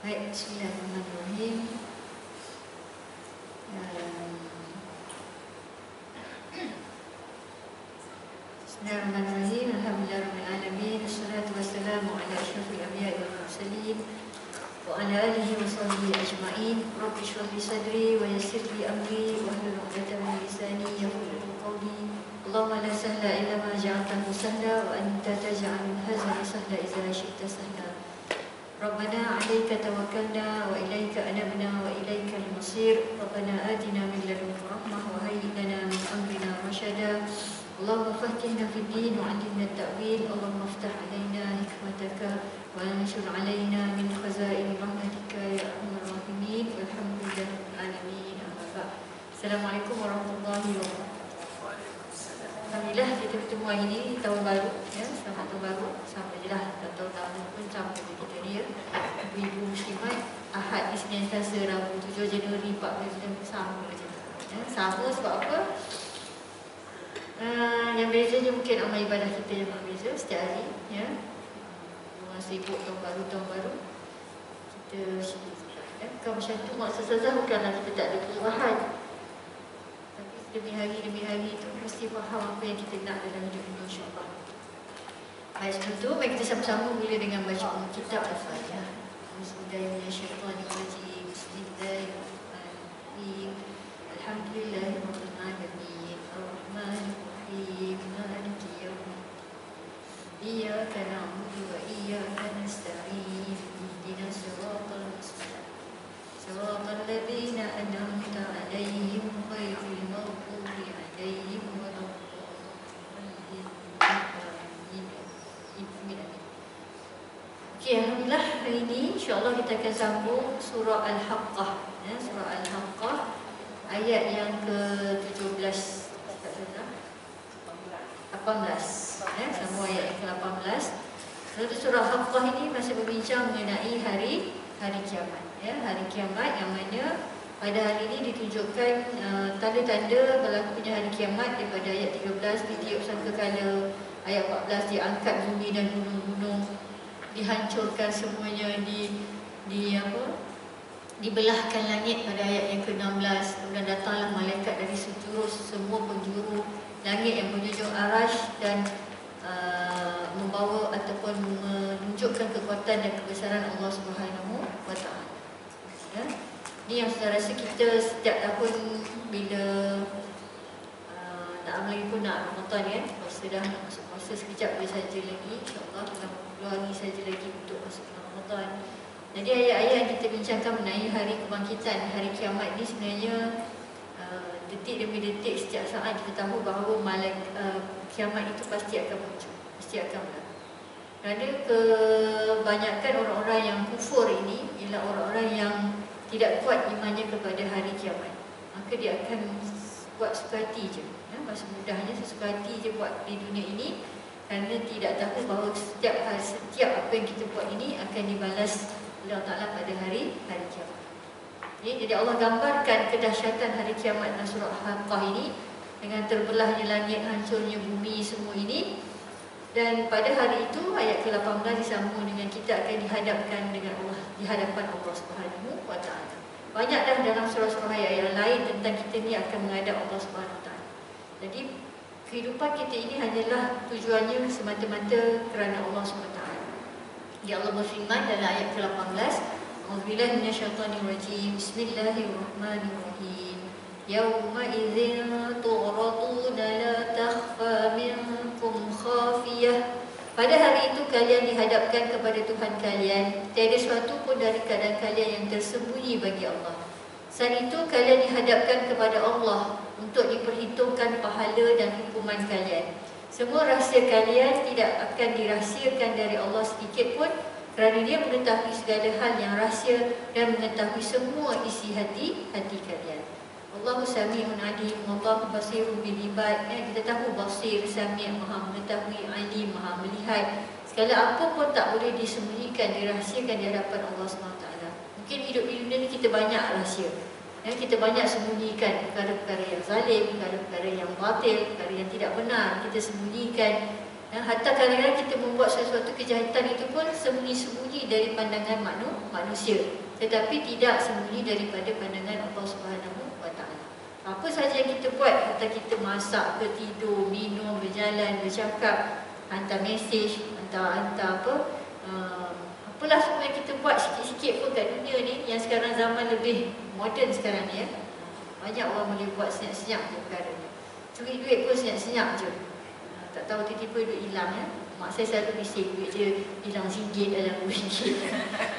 Baik, bismillahirrahmanirrahim. Bismillahirrahmanirrahim. Alhamdulillahirabbil alamin. Wassalatu wassalamu ala asyrafil anbiya'i wal mursalin wa ala alihi wa sahbihi ajma'in. Rabbi shrah li sadri wa yassir li amri wahlul 'uqdatam min lisani yafqahu qawli. Allahumma la sahla illa ma ja'altahu sahla wa anta taj'alul hazana sahla idza syi'ta sahla. Rabbana 'alaika tawakkalna wa ilaika anabna wa ilaikal masir. Rabbana atina min ladunka rahmah wa hayyi lana min amrina rasyada. Allahumma fahtihna fid din wa 'allimna at-ta'wil. Allahumma iftah 'alaina hikmataka wa anshur 'alaina min khazain rahmatika ya arhamar rahimin. Walhamdulillahil alamin. Amma ba'd. Assalamualaikum warahmatullahi wabarakatuh. Alhamdulillah kita bertemu hari ini tahun baru ya, selamat tahun baru. Sampai jelah tahun-tahun pun sampai kita ni ya. Ibu muslimat Ahad ni senantiasa Rabu 7 Januari 14 sama je. Ya, sama sebab apa? Yang bezanya mungkin amal ibadah kita yang berbeza setiap hari ya. Orang sibuk tahun baru kita sibuk ya. Kalau macam tu maksud saya bukanlah kita tak ada perubahan. Demi hari itu mesti faham apa yang kita nak dalam hidup ini, insyaAllah. Baik, sebelum tu mari kita sama-sama mula dengan baca kitab Al-Fatihah. Bismillahirrahmanirrahim. Bismillahirrahmanirrahim. Alhamdulillahirabbil alamin. Ar-Rahmanir-Rahim. Maliki yaumiddin. Iyyaka na'budu wa iyyaka nasta'in. Ihdinas siratal mustaqim. Siratal ladzina an'amta 'alaihim ghairil maghdubi 'alaihim waladdallin. Okey, alhamdulillah hari ini insya-Allah kita akan sambung surah Al-Haqqah ya, surah Al-Haqqah ayat yang ke-17 18 ya, semua ayat yang ke-18. Surah Al-Haqqah ini masih berbincang mengenai hari kiamat ya, hari kiamat yang mana pada hari ini ditunjukkan tanda-tanda berlakunya hari kiamat daripada ayat 13 ditiup sangkakala, ayat 14 diangkat bumi dan gunung-gunung dihancurkan semuanya, dibelahkan langit pada ayat yang ke-16. Kemudian datanglah malaikat dari semua penjuru langit yang menjunjung arash dan membawa ataupun menunjukkan kekuatan dan kebesaran Allah Subhanahu wa Ta'ala. Ya. Ini yang saya rasa kita setiap tahun bila tak lagi pun nak Ramadan ya, puasa dah nak masuk puasa sekejap saja lagi, insya-Allah dalam 2 hari saja lagi untuk masuk Ramadan. Jadi ayat-ayat yang kita bincangkan mengenai hari kebangkitan, hari kiamat ni sebenarnya detik demi detik setiap saat kita tahu bahawa kiamat itu pasti akan muncul, pasti akan berlaku. Kerana kebanyakan orang-orang yang kufur ini ialah orang-orang yang tidak kuat imannya kepada hari kiamat. Maka dia akan buat suka hati je ya, bahasa mudahnya sesuka hati je buat di dunia ini, kerana tidak tahu bahawa setiap apa yang kita buat ini akan dibalas oleh Allah Ta'ala pada hari kiamat. Jadi Allah gambarkan kedahsyatan hari kiamat dalam surah Al-Haqqah ini dengan terbelahnya langit, hancurnya bumi, semua ini. Dan pada hari itu ayat ke-18 disambung dengan kita akan dihadapkan dengan Allah di hadapan Allah Subhanahu wa Ta'ala. Banyak dah dalam surah-surah ayat yang lain tentang kita ni akan menghadap Allah Subhanahu wa Ta'ala. Jadi kehidupan kita ini hanyalah tujuannya semata-mata kerana Allah Subhanahu wa Ta'ala. Ya Allah berfirman dalam ayat ke-18, A'udzubillahi minasyaitonirrajim. Bismillahirrahmanirrahim. Yauma idzin tu'raduna la takhfa minkum khafiyah. Pada hari itu kalian dihadapkan kepada Tuhan kalian, tiada sesuatu pun dari keadaan kalian yang tersembunyi bagi Allah. Saat itu kalian dihadapkan kepada Allah untuk diperhitungkan pahala dan hukuman kalian. Semua rahsia kalian tidak akan dirahsiakan dari Allah sedikit pun, kerana Dia mengetahui segala hal yang rahsia dan mengetahui semua isi hati kalian. Allahu Sami'un Alim, Allahu Basirun bil Ibad. Kita tahu Basir, Sami', Maha mengetahui, Alim, Maha melihat. Segala apa pun tak boleh disembunyikan, dirahsiakan di hadapan Allah SWT. Mungkin hidup di dunia ni kita banyak rahsia ya, kita banyak sembunyikan perkara-perkara yang zalim, perkara-perkara yang batil, perkara yang tidak benar, kita sembunyikan. Hatta kadang-kadang kita membuat sesuatu kejahatan itu pun sembunyi-sembunyi dari pandangan manusia, tetapi tidak sembunyi daripada pandangan Allah Subhanahu wa taala. Apa saja yang kita buat, hatta kita masak ke, tidur, minum, berjalan, bercakap, hantar mesej, hantar apa, apalah semua yang kita buat sikit-sikit pun kat dunia ni, yang sekarang zaman lebih moden sekarang ni banyak orang boleh buat senyap-senyap je perkara ni. Curi duit pun senyap-senyap je. Tak tahu tiba-tiba duit hilang Mak saya selalu bising duit je hilang RM1 dalam RM2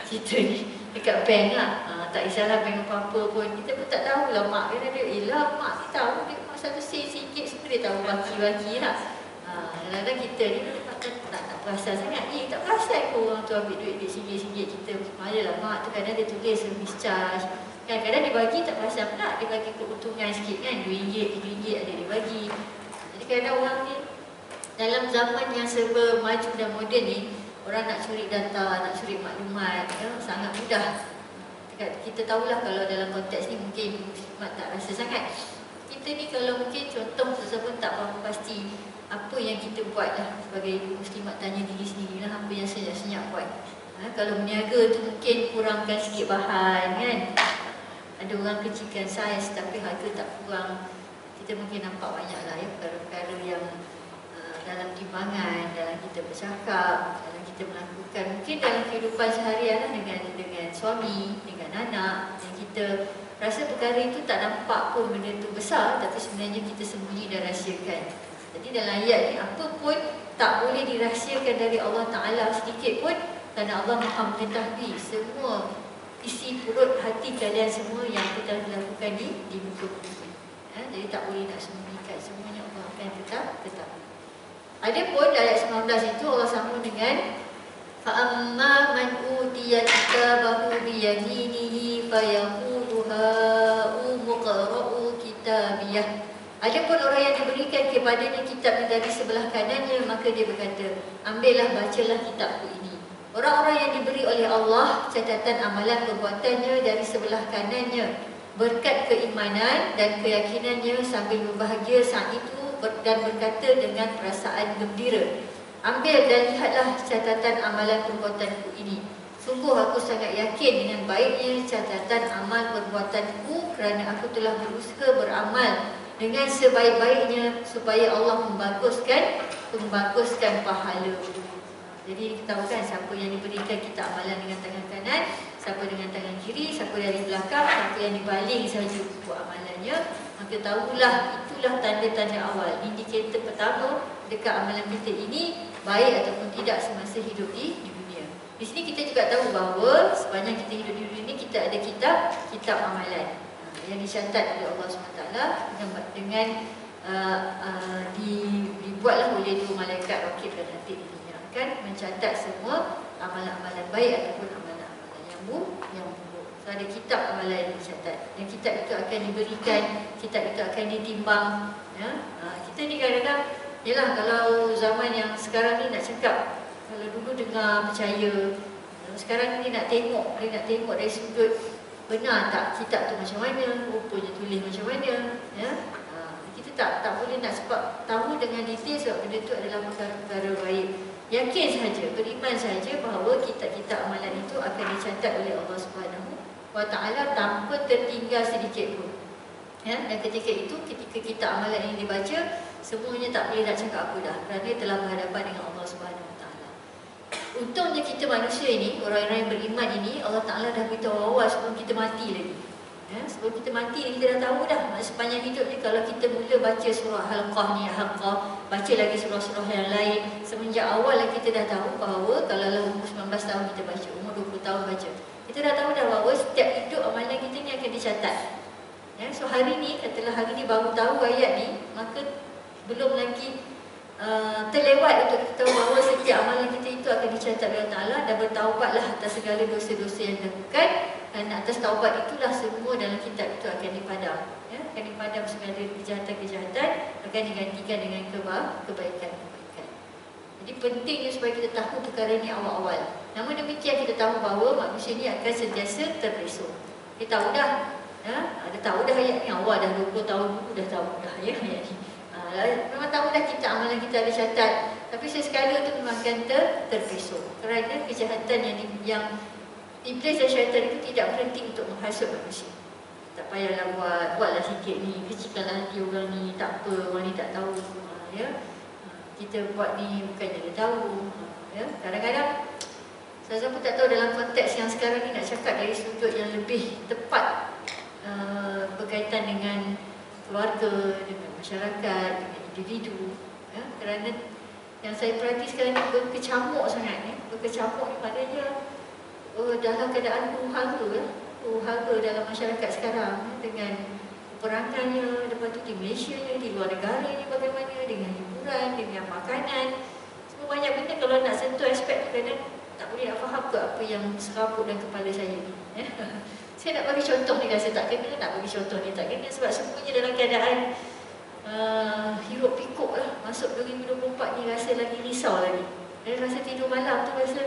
cerita ni dekat bank lah. Tak kisahlah bank apa-apa pun, kita pun tak tahulah mak kena duit hilang. Mak ni tahu duit mak selalu RM1 semua dia tahu baki-baki lah. Kadang-kadang kita ni tak perasan sangat. Tak perasan pun orang tu ambil duit RM1 kita. Malah mak tu kadang dia tulis mischarge. Kadang-kadang dia bagi tak perasan pula, dia bagi keuntungan sikit kan, RM2, RM3 ada dia bagi. Jadi kadang orang ni dalam zaman yang serba maju dan moden ni, orang nak curi data, nak curi maklumat sangat mudah. Kita tahulah kalau dalam konteks ni mungkin muslimat tak rasa sangat. Kita ni kalau mungkin contoh sesuatu tak faham pasti apa yang kita buat lah sebagai ibu muslimat, tanya diri sendiri lah apa yang senyap-senyap buat. Kalau berniaga tu mungkin kurangkan sikit bahan kan. Ada orang kecilkan saiz tapi harga tak kurang. Kita mungkin nampak banyak lah perkara-perkara yang dalam timbangan, dalam kita bercakap, dalam kita melakukan mungkin dalam kehidupan seharian dengan suami, dengan anak, yang kita rasa perkara itu tak nampak pun benda itu besar, tapi sebenarnya kita sembunyi dan rahsiakan. Jadi dalam ayat ni apa pun tak boleh dirahsiakan dari Allah Ta'ala sedikit pun, kerana Allah Maha mengetahui semua isi perut hati kalian semua yang kita lakukan di muka bumi. Jadi tak boleh nak sembunyikan, semuanya Allah akan tetap. Adapun ayat 19 itu Allah sambung dengan fa'amma man utiya kitabahu biyaminihi fayaqulu ha'umu qra'u kitabiyah. Adapun orang yang diberikan kepadanya kitab dari sebelah kanannya, maka dia berkata, ambillah, bacalah kitabku ini. Orang-orang yang diberi oleh Allah catatan amalan perbuatannya dari sebelah kanannya, berkat keimanan dan keyakinannya sambil berbahagia saat itu dan berkata dengan perasaan gembira, ambil dan lihatlah catatan amalan perbuatanku ini. Sungguh aku sangat yakin dengan baiknya catatan amal perbuatanku, kerana aku telah berusaha beramal dengan sebaik-baiknya supaya Allah membaguskan pahala. Jadi kita tahu kan siapa yang diberikan kitab amalan dengan tangan kanan, siapa dengan tangan kiri, siapa dari belakang, siapa yang dibaling sahaja buku amalannya. Maka tahulah itulah tanda-tanda awal, indikator pertama dekat amalan kita ini baik ataupun tidak semasa hidup di dunia. Di sini kita juga tahu bahawa sepanjang kita hidup di dunia ini kita ada kitab amalan yang dicatat oleh Allah SWT dengan dibuatlah oleh dua malaikat rakib dan atid ini, akan mencatat semua amalan-amalan baik ataupun amalan-amalan yang buruk. So, ada kitab amalan yang dicatat, dan kitab itu akan diberikan, kitab itu akan ditimbang. Kita ni kadang-kadang, yalah, kalau zaman yang sekarang ni nak cakap, kalau dulu dengar percaya, sekarang ni nak tengok dari sudut benar tak kitab tu macam mana, rupanya tulis macam mana. Kita tak boleh nak sebab tahu dengan detail, sebab benda tu adalah perkara-perkara baik. Yakin sahaja, beriman sahaja bahawa kitab-kitab amalan itu akan dicatat oleh Allah Subhanahu wa Ta'ala tanpa tertinggal sedikit pun. Dan ketika itu, ketika kitab amalan ini dibaca, semuanya tak boleh nak cakap apa dah, kerana telah berhadapan dengan Allah Subhanahu wa Ta'ala. Untungnya kita manusia ini, orang-orang yang beriman ini, Allah Ta'ala dah beritahu awal sebelum kita mati lagi. Sebelum kita mati, kita dah tahu dah sepanjang hidup ni. Kalau kita mula baca surah Halqah ni, baca lagi surah-surah yang lain, semenjak awal lah kita dah tahu bahawa kalau umur 19 tahun kita baca, umur 20 tahun baca, kita dah tahu dah bahawa setiap hidup amalan kita ni akan dicatat. So hari ni, katalah hari ni baru tahu ayat ni, maka belum lagi terlewat untuk kita tahu bahawa setiap amalan kita itu akan dicatat oleh Allah Ta'ala, dan bertaubatlah atas segala dosa-dosa yang dilakukan. Dan atas taubat itulah semua dalam kitab itu akan dipadam. Akan dipadam segala kejahatan-kejahatan, akan digantikan dengan kebaikan-kebaikan. Jadi pentingnya supaya kita tahu perkara ini awal-awal. Namun demikian kita tahu bahawa manusia ini akan sentiasa terpesong. Kita tahu dah, ada tahu dah ayat ni awal dah 20 tahun dulu dah tahu dah ayat ni. Memang tahulah kita amalan kita ada catat, tapi sesekala tu memang akan terpesong. Kerana kejahatan yang iblis dan syaitan itu tidak berhenti untuk menghasut manusia. Tak payahlah buatlah sikit ni, kecilkanlah hati orang ni, tak apa, orang ni tak tahu. Ya, kita buat ni bukannya dia tahu. Ya, kadang-kadang saya pun tak tahu dalam konteks yang sekarang ni nak cakap dari sudut yang lebih tepat, berkaitan dengan keluarga, dengan masyarakat, dengan individu. Ya, kerana yang saya perhati sekarang ni berkecamuk sangat ni. Berkecamuk ni maknanya dalam keadaan huru-hara dalam masyarakat sekarang, dengan peperangannya, lepas tu di Malaysia ni, di luar negara ni bagaimana, dengan hiburan, dengan makanan, semua banyak benda. Kalau nak sentuh aspek tu kadang tak boleh nak faham ke apa yang serabut dalam kepala saya ni. Saya nak bagi contoh ni, rasa tak kena, nak bagi contoh ni tak kena, sebab semuanya dalam keadaan hiruk pikuk lah. Masuk 2024 ni rasa lagi risau lagi. Dan rasa tidur malam tu rasa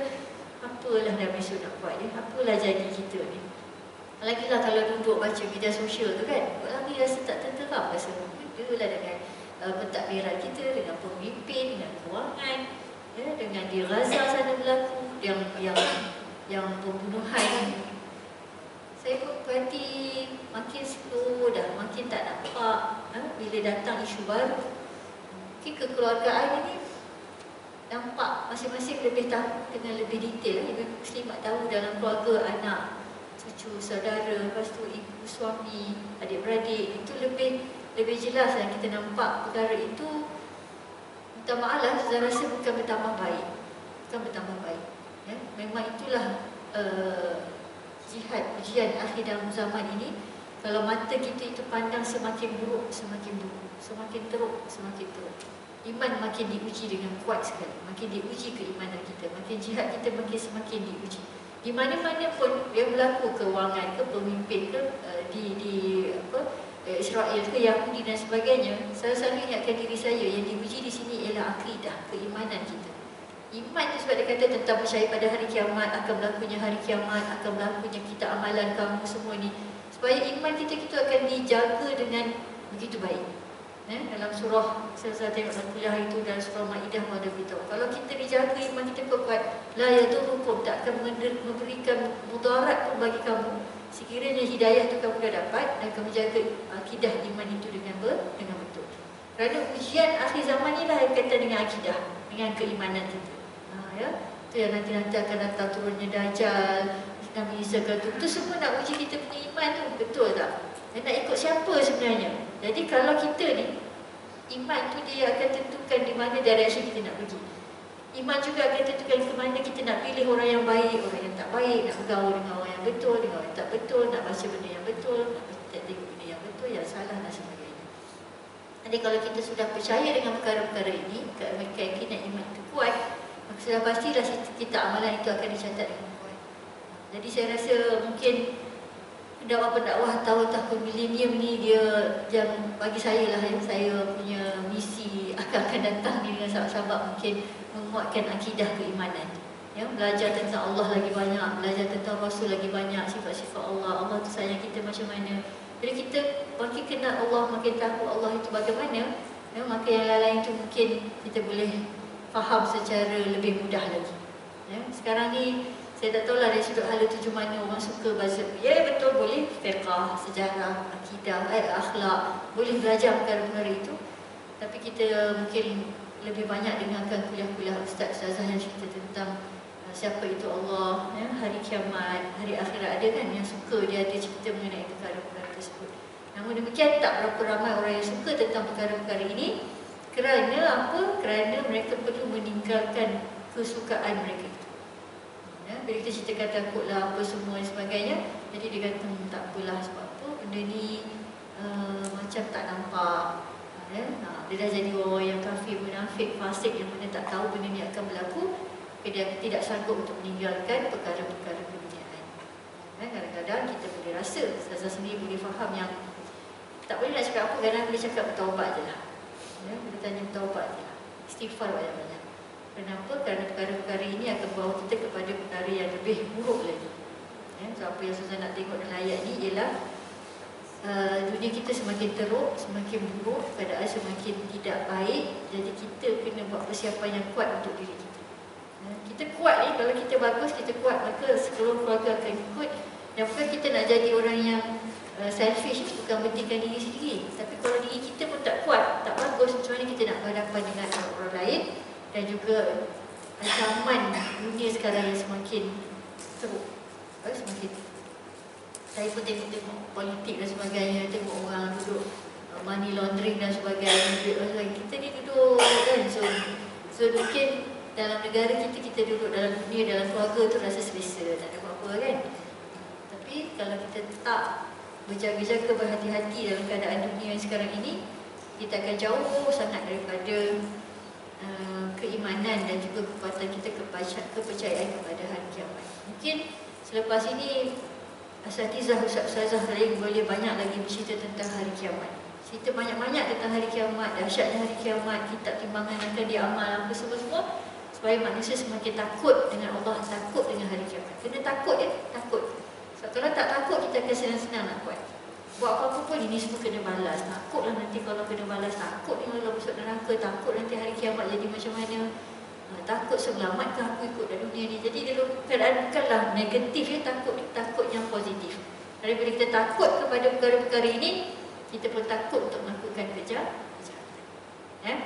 apalah dah besok nak buat ya, apalah jadi kita ni. Lagilah kalau duduk baca media sosial tu kan, lagi rasa tak tenteram, rasa bedalah dengan pentadbiran kita, dengan pemimpin, dengan kewangan, ya, dengan di Gaza sana berlaku, yang pembunuhan. Saya pun perhati makin slow dah, makin tak nampak bila datang isu baru. Mungkin kekeluargaan ini nampak masing-masing lebih tahu dengan lebih detail. Ibu muslimat tahu dalam keluarga anak, cucu, saudara, lepas tu ibu, suami, adik-beradik, itu lebih jelas yang kita nampak perkara itu. Minta maaf lah, saya rasa bukan bertambah baik, ya. Memang itulah jihad, ujian akhir dalam zaman ini. Kalau mata kita itu pandang semakin buruk, semakin teruk. Iman makin diuji dengan kuat sekali, makin diuji keimanan kita, makin jihad kita semakin diuji. Di mana-mana pun yang berlaku, kewangan ke, pemimpin ke, di Israel ke, Yahudi dan sebagainya, saya selalu ingatkan diri saya yang diuji di sini ialah akidah, keimanan kita. Iman itu sebab dia kata tentang percaya pada hari kiamat, akan berlakunya hari kiamat, akan berlakunya kita amalan kamu semua ni. Supaya iman kita akan dijaga dengan begitu baik. Dalam surah, saya tengok dalam kuliah itu, dalam surah Maidah ada beritahu, kalau kita dijaga iman kita kuat, la yadurukum, tak akan memberikan mudarat pun bagi kamu, sekiranya hidayah itu kamu dah dapat dan kamu jaga akidah iman itu dengan betul. Kerana ujian akhir zaman ni lah yang kaitan dengan akidah, dengan keimanan kita. Ya, itu yang nanti akan datang turunnya Dajjal, Nabi Isa kata, itu semua nak uji kita punya iman tu, betul tak? Dan nak ikut siapa sebenarnya? Jadi kalau kita ni, iman tu dia akan tentukan di mana direction kita nak pergi. Iman juga akan tentukan ke mana kita nak pilih orang yang baik, orang yang tak baik, nak bergaul dengan orang yang betul, dengan orang yang tak betul, nak baca benda yang betul, nak tengok benda yang betul, yang salah dan sebagainya. Jadi kalau kita sudah percaya dengan perkara-perkara ini, keyakinan iman itu kuat, maka sudah pastilah kita amalan itu akan dicatat dengan kuat. Jadi saya rasa mungkin pendakwah tahun-tahun milenium ni dia yang bagi saya lah, yang saya punya misi akan datang ni dengan sahabat-sahabat mungkin menguatkan akidah keimanan. Ya, belajar tentang Allah lagi banyak, belajar tentang Rasul lagi banyak, sifat-sifat Allah. Allah tu sayang kita macam mana. Bila kita makin kenal Allah, makin tahu Allah itu bagaimana, ya, maka yang lain-lain tu mungkin kita boleh faham secara lebih mudah lagi. Ya, sekarang ni saya tak tahulah dari sudut hala tuju mana orang suka baca. Ya betul, boleh fiqah, sejarah, akidah, akhlak, boleh belajar perkara-perkara itu. Tapi kita mungkin lebih banyak dengarkan kuliah-kuliah ustaz-ustazah yang cerita tentang siapa itu Allah, ya, hari kiamat, hari akhirat. Ada kan yang suka, dia ada cerita mengenai perkara-perkara tersebut. Namun demikian tak berapa ramai orang yang suka tentang perkara-perkara ini. Kerana apa? Kerana mereka perlu meninggalkan kesukaan mereka itu. Ya, bila kita ceritakan takutlah apa semua dan sebagainya, jadi dia kata tak apalah, sebab apa benda ni macam tak nampak. Ya, dia dah jadi orang yang kafir, munafik, fasik yang mana tak tahu benda ni akan berlaku, dia tidak sanggup untuk meninggalkan perkara-perkara keduniaan. Ya, kadang-kadang kita boleh rasa, saya sendiri boleh faham yang tak boleh nak cakap apa, kadang boleh cakap bertaubat je lah. Ya, kita tanya bertaubat je lah, istighfar banyak-banyak. Kenapa? Kerana perkara-perkara ini akan bawa kita kepada perkara yang lebih buruk lagi. Ya, so apa yang Susan nak tengok dalam ayat ni ialah dunia kita semakin teruk, semakin buruk, keadaan semakin tidak baik. Jadi kita kena buat persiapan yang kuat untuk diri kita. Kita kuat ni, kalau kita bagus, kita kuat, maka seluruh keluarga akan ikut. Dan bukan kita nak jadi orang yang selfish, bukan pentingkan diri sendiri. Tapi kalau diri kita pun tak kuat, tak bagus, macam mana kita nak berhadapan dengan orang lain. Dan juga ancaman dunia sekarang yang semakin teruk, semakin. Saya pun tengok politik dan sebagainya, tengok orang duduk money laundering dan sebagainya. Kita ni duduk kan, so mungkin dalam negara kita, kita duduk dalam dunia, dalam keluarga tu rasa selesa, tak ada apa-apa kan. Tapi kalau kita tak berjaga-jaga, berhati-hati dalam keadaan dunia yang sekarang ini, kita akan jauh sangat daripada keimanan dan juga kekuatan kita, kepercayaan kepada hari kiamat. Mungkin selepas ini asatizah, ustazah lain boleh banyak lagi bercerita tentang hari kiamat. Cerita banyak-banyak tentang hari kiamat, dahsyatnya hari kiamat, kitab timbangan akan diamal, apa semua-semua, supaya manusia semakin takut dengan Allah, takut dengan hari kiamat. Kena takut ya, takut. So, kalau tak takut, kita akan senang-senang nak buat. Buat apa-apa pun ini semua kena balas. Takutlah nanti kalau kena balas, takut ni kalau masuk neraka, takut nanti hari kiamat jadi macam mana. Takut selamatkah aku ikut dalam dunia ni. Jadi dalam keadaan bukanlah negatif ya, takut yang positif. Daripada kita takut kepada perkara-perkara ini, kita pun takut untuk melakukan kejahatan.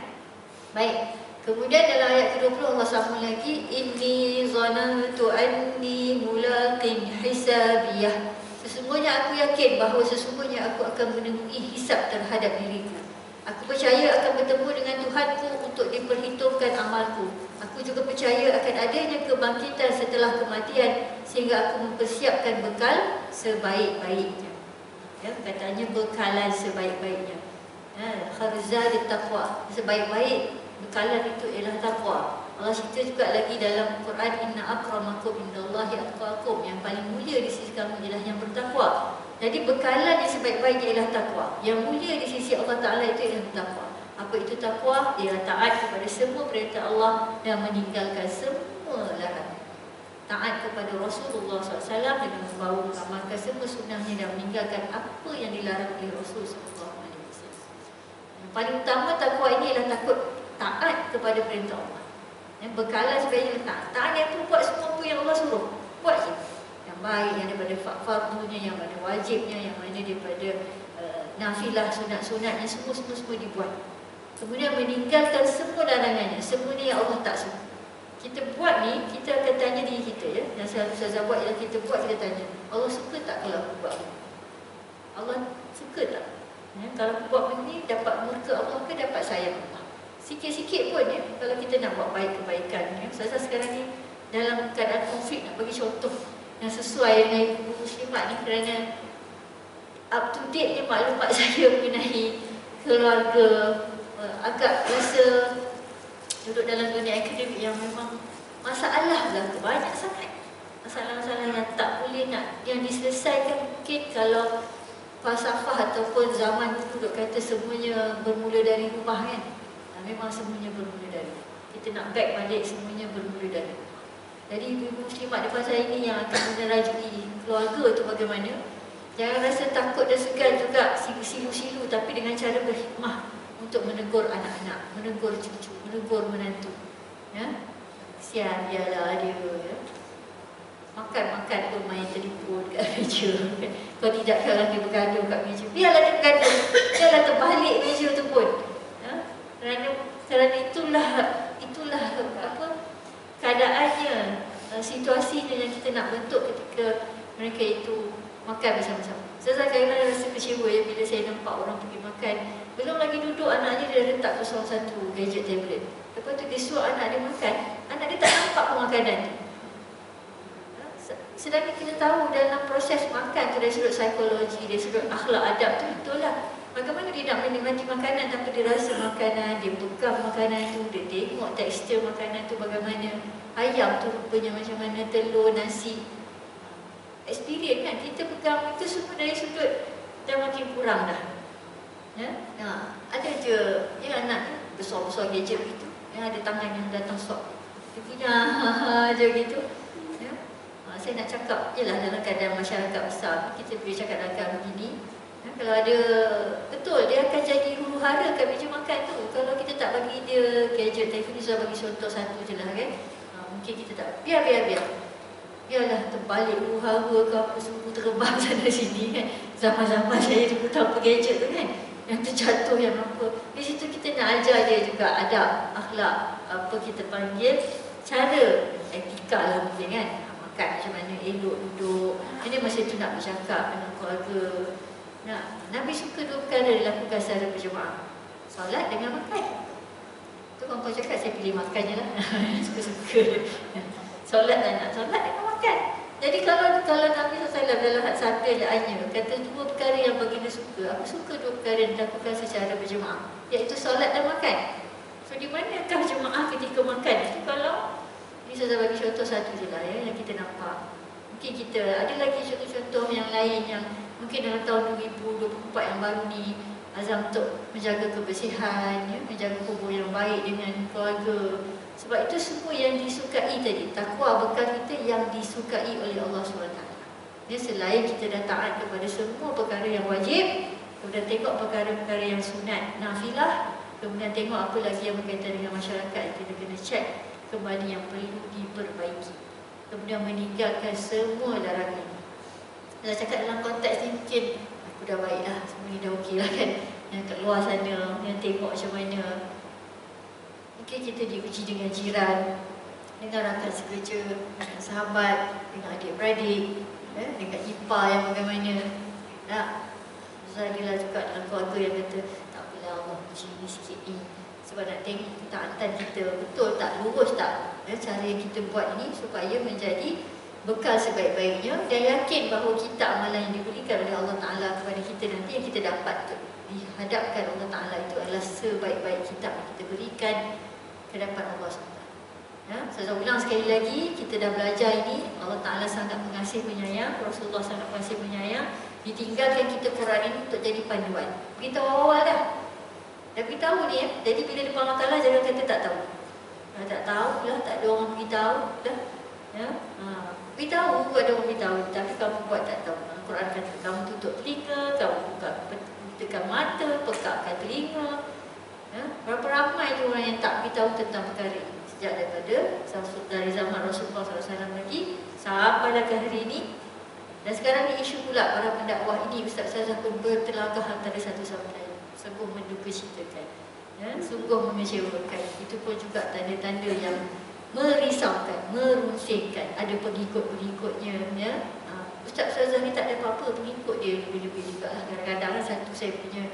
Baik. Kemudian dalam ayat ke-20 Allah sambung lagi, inni zanantu anni mulaqin hisabiyah. Sesungguhnya aku yakin bahawa sesungguhnya aku akan menemui hisab terhadap diriku. Aku percaya akan bertemu dengan Tuhanku untuk diperhitungkan amalku. Aku juga percaya akan adanya kebangkitan setelah kematian, sehingga aku mempersiapkan bekal sebaik-baiknya. Ya, katanya bekalan sebaik-baiknya. Kharzal taqwa, sebaik-baik bekalan itu ialah takwa. Allah cerita juga lagi dalam Quran, inna akramakum indallahi atqakum, yang paling mulia di sisi kamu ialah yang bertakwa. Jadi bekalan yang sebaik-baiknya ialah takwa. Yang mulia di sisi Allah Ta'ala itu ialah takwa. Apa itu takwa? Ialah taat kepada semua perintah Allah dan meninggalkan semua larangan. Taat kepada Rasulullah SAW dengan membawa mengamalkan semua sunnahnya dan meninggalkan apa yang dilarang oleh Rasulullah SAW. Yang paling utama takwa ini ialah takut taat kepada perintah Allah. Yang bekalan sebenarnya taat yang tu buat semua apa yang Allah suruh. Buat je. Yang baik, yang daripada fardunya, yang mana wajibnya, yang mana daripada nafilah, sunat-sunatnya, semua dibuat. Kemudian meninggalkan semua larangannya, semua ni yang Allah tak suka. Kita buat ni, kita akan tanya diri kita ya. Yang selalu saya buat ialah kita buat, kita tanya, Allah suka tak kalau aku buat? Allah suka tak? Kalau aku buat begini, dapat murka Allah ke dapat sayang Allah? Sikit-sikit pun ya, kalau kita nak buat baik kebaikan ya. Saya sekarang ni dalam keadaan konflik, nak bagi contoh yang sesuai dengan ibu muslimat ni, kerana up to date ni maklumat saya mengenai keluarga, agak rasa duduk dalam dunia akademik yang memang masalah lah, banyak sangat masalah-masalah yang tak boleh nak yang diselesaikan. Mungkin kalau falsafah ataupun zaman dulu duk kata semuanya bermula dari rumah kan. Memang semuanya bermula dari, kita nak back balik, semuanya bermula dari. Jadi ibu muslimat depan saya ini yang akan menerajui keluarga tu bagaimana. Jangan rasa takut dan segan juga, silu-silu, tapi dengan cara berhikmah untuk menegur anak-anak, menegur cucu, menegur menantu. Ya, kesian biarlah dia ya. Makan-makan pun main telefon kat meja. Kalau tidak sekarang dia bergaduh kat meja, biarlah dia bergaduh, biarlah terbalik meja tu pun. Kerana itulah apa keadaannya, situasinya yang kita nak bentuk ketika mereka itu makan bersama-sama. Saya kadang-kadang rasa kecewa ya bila saya nampak orang pergi makan, belum lagi duduk anak dia letak kosong satu gadget tablet. Lepas tu dia suruh anak dia makan, anak dia tak nampak pun makanan tu. Sedangkan kita tahu dalam proses makan tu dari sudut psikologi, dari sudut akhlak adab tu betul lah. Bagaimana dia nak menikmati makanan tanpa dia rasa makanan, dia pegang makanan tu, dia tengok tekstur makanan tu bagaimana, ayam tu rupanya macam mana, telur, nasi. Experience kan, kita pegang itu semua dari sudut dah makin kurang dah. Ya? Ada je ya anak tu besar-besar gadget gitu, yang ada tangan yang datang sok, dia punya je gitu. Ya? Saya nak cakap, yelah dalam keadaan masyarakat besar, kita boleh cakap dalam keadaan begini. Kalau ada, betul, dia akan jadi huru hara kat meja makan tu. Kalau kita tak bagi dia gadget, telefon ni sudah bagi contoh satu je lah kan. Mungkin kita tak, biarlah terbalik huru hara ke apa semua terbang sana sini kan. Zaman-zaman saya dulu tahu apa gadget tu kan, yang terjatuh yang apa. Di situ kita nak ajar dia juga adab, akhlak, apa kita panggil, cara etika lah mungkin kan. Makan macam mana, elok duduk. Ini masa tu nak bercakap dengan keluarga. Nabi suka dua perkara dilakukan secara berjemaah, solat dengan makan. Tu orang kau cakap saya pilih makan je lah. Suka-suka. Solat tak nak, solat dengan makan. Jadi kalau Nabi SAW dalam sabda-nya kata dua perkara yang baginda suka, aku suka dua perkara yang dilakukan secara berjemaah, iaitu solat dan makan. So di manakah jemaah ketika makan? Itu kalau ini saya bagi contoh satu je lah ya, yang kita nampak. Mungkin kita ada lagi contoh-contoh yang lain yang mungkin dalam tahun 2024 yang baru ni, azam untuk menjaga kebersihan, ya, menjaga hubungan yang baik dengan keluarga. Sebab itu semua yang disukai tadi, takwa bekal kita yang disukai oleh Allah SWT. Ya, selain kita dah taat kepada semua perkara yang wajib, kemudian tengok perkara-perkara yang sunat, nafilah, kemudian tengok apa lagi yang berkaitan dengan masyarakat, kita kena cek kembali yang perlu diperbaiki, kemudian meninggalkan semua larangan. Saya cakap dalam konteks ni mungkin aku dah baik lah, semua ni dah okey lah kan. Yang kat luar sana, yang tengok macam mana, mungkin kita diuji dengan jiran, dengan rakan sekerja, dengan sahabat, dengan adik-beradik, dengan ipar yang bagaimana. Saya adalah juga dalam keluarga yang kata, tak apalah Allah uji ni sikit ni, sebab nak tengok ketaatan kita betul tak, lurus tak, cara yang kita buat ini supaya menjadi bekal sebaik-baiknya, dan yakin bahawa kita amalan yang diberikan oleh Allah Ta'ala kepada kita nanti, yang kita dapat dihadapkan Allah Ta'ala itu adalah sebaik-baik kita yang kita berikan ke hadapan Allah SWT. Saya ulang sekali lagi, kita dah belajar ini, Allah Ta'ala sangat mengasihi penyayang, Rasulullah sangat mengasihi penyayang. Ditinggalkan kita Quran ini untuk jadi panduan. Beritahu awal dah beritahu ni ya. Jadi bila depan Allah Ta'ala jangan kata tak tahu. Tak tahu lah, tak ada orang beritahu dah. Beritahu, ada orang beritahu, tapi kamu buat tak tahu. Al-Quran kata kamu tutup telinga, kamu tekan mata, pekakkan telinga. Berapa ramai tu orang yang tak beritahu tentang perkara ini, sejak dari zaman Rasulullah SAW lagi sampai ke hari ini. Dan sekarang ni isu pula para pendakwah ini, ustaz-ustazah pun bertelagah antara satu sama lain. Sungguh mendukacitakan, sungguh mengecewakan. Itu pun juga tanda-tanda yang merisaukan, merunsingkan. Ada pengikut-pengikutnya, ya. Ustaz-ustazah ni tak ada apa-apa, pengikut dia lebih-lebih juga lah. Kadang-kadang satu saya punya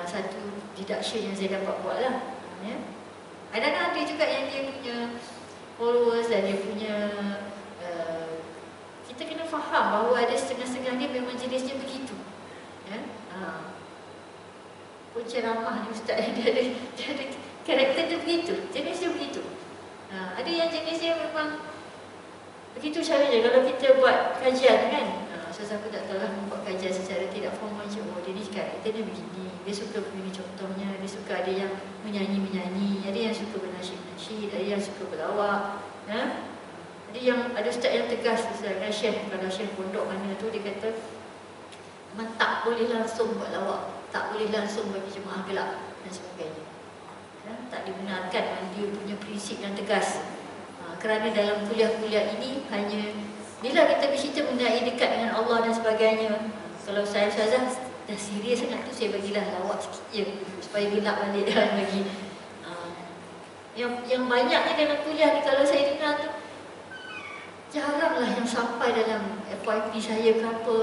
satu deduction yang saya dapat buat lah, ya. Kadang-kadang ada juga yang dia punya followers dan dia punya kita kena faham bahawa ada setengah-setengah dia memang jenisnya begitu, ya. Punca ramah ni ustaz, dia ada karakter dia begitu, jenis dia begitu. Ada yang jenisnya memang begitu caranya. Kalau kita buat kajian kan, saya aku tak tahu lah, membuat kajian secara tidak formal je. Oh, dia ni karakternya begini, dia suka begini contohnya, dia suka ada yang menyanyi-menyanyi, ada yang suka bernasyid-nasyid, ada yang suka berlawak, ada yang ada ustaz yang tegas, misalkan syekh, kalau syekh pondok mana tu dia kata memang tak boleh langsung buat lawak, tak boleh langsung bagi jemaah gelap dan sebagainya. Tak dibenarkan, dia punya prinsip yang tegas. Kerana dalam kuliah-kuliah ini hanya bila kita bercerita mengenai dekat dengan Allah dan sebagainya, kalau saya ustazah dah serius sangat tu, saya bagilah lawak sikit je supaya gelap balik dan bagi. Yang banyaknya dalam kuliah ni kalau saya dengar tu, jaranglah yang sampai dalam FYP saya ke apa.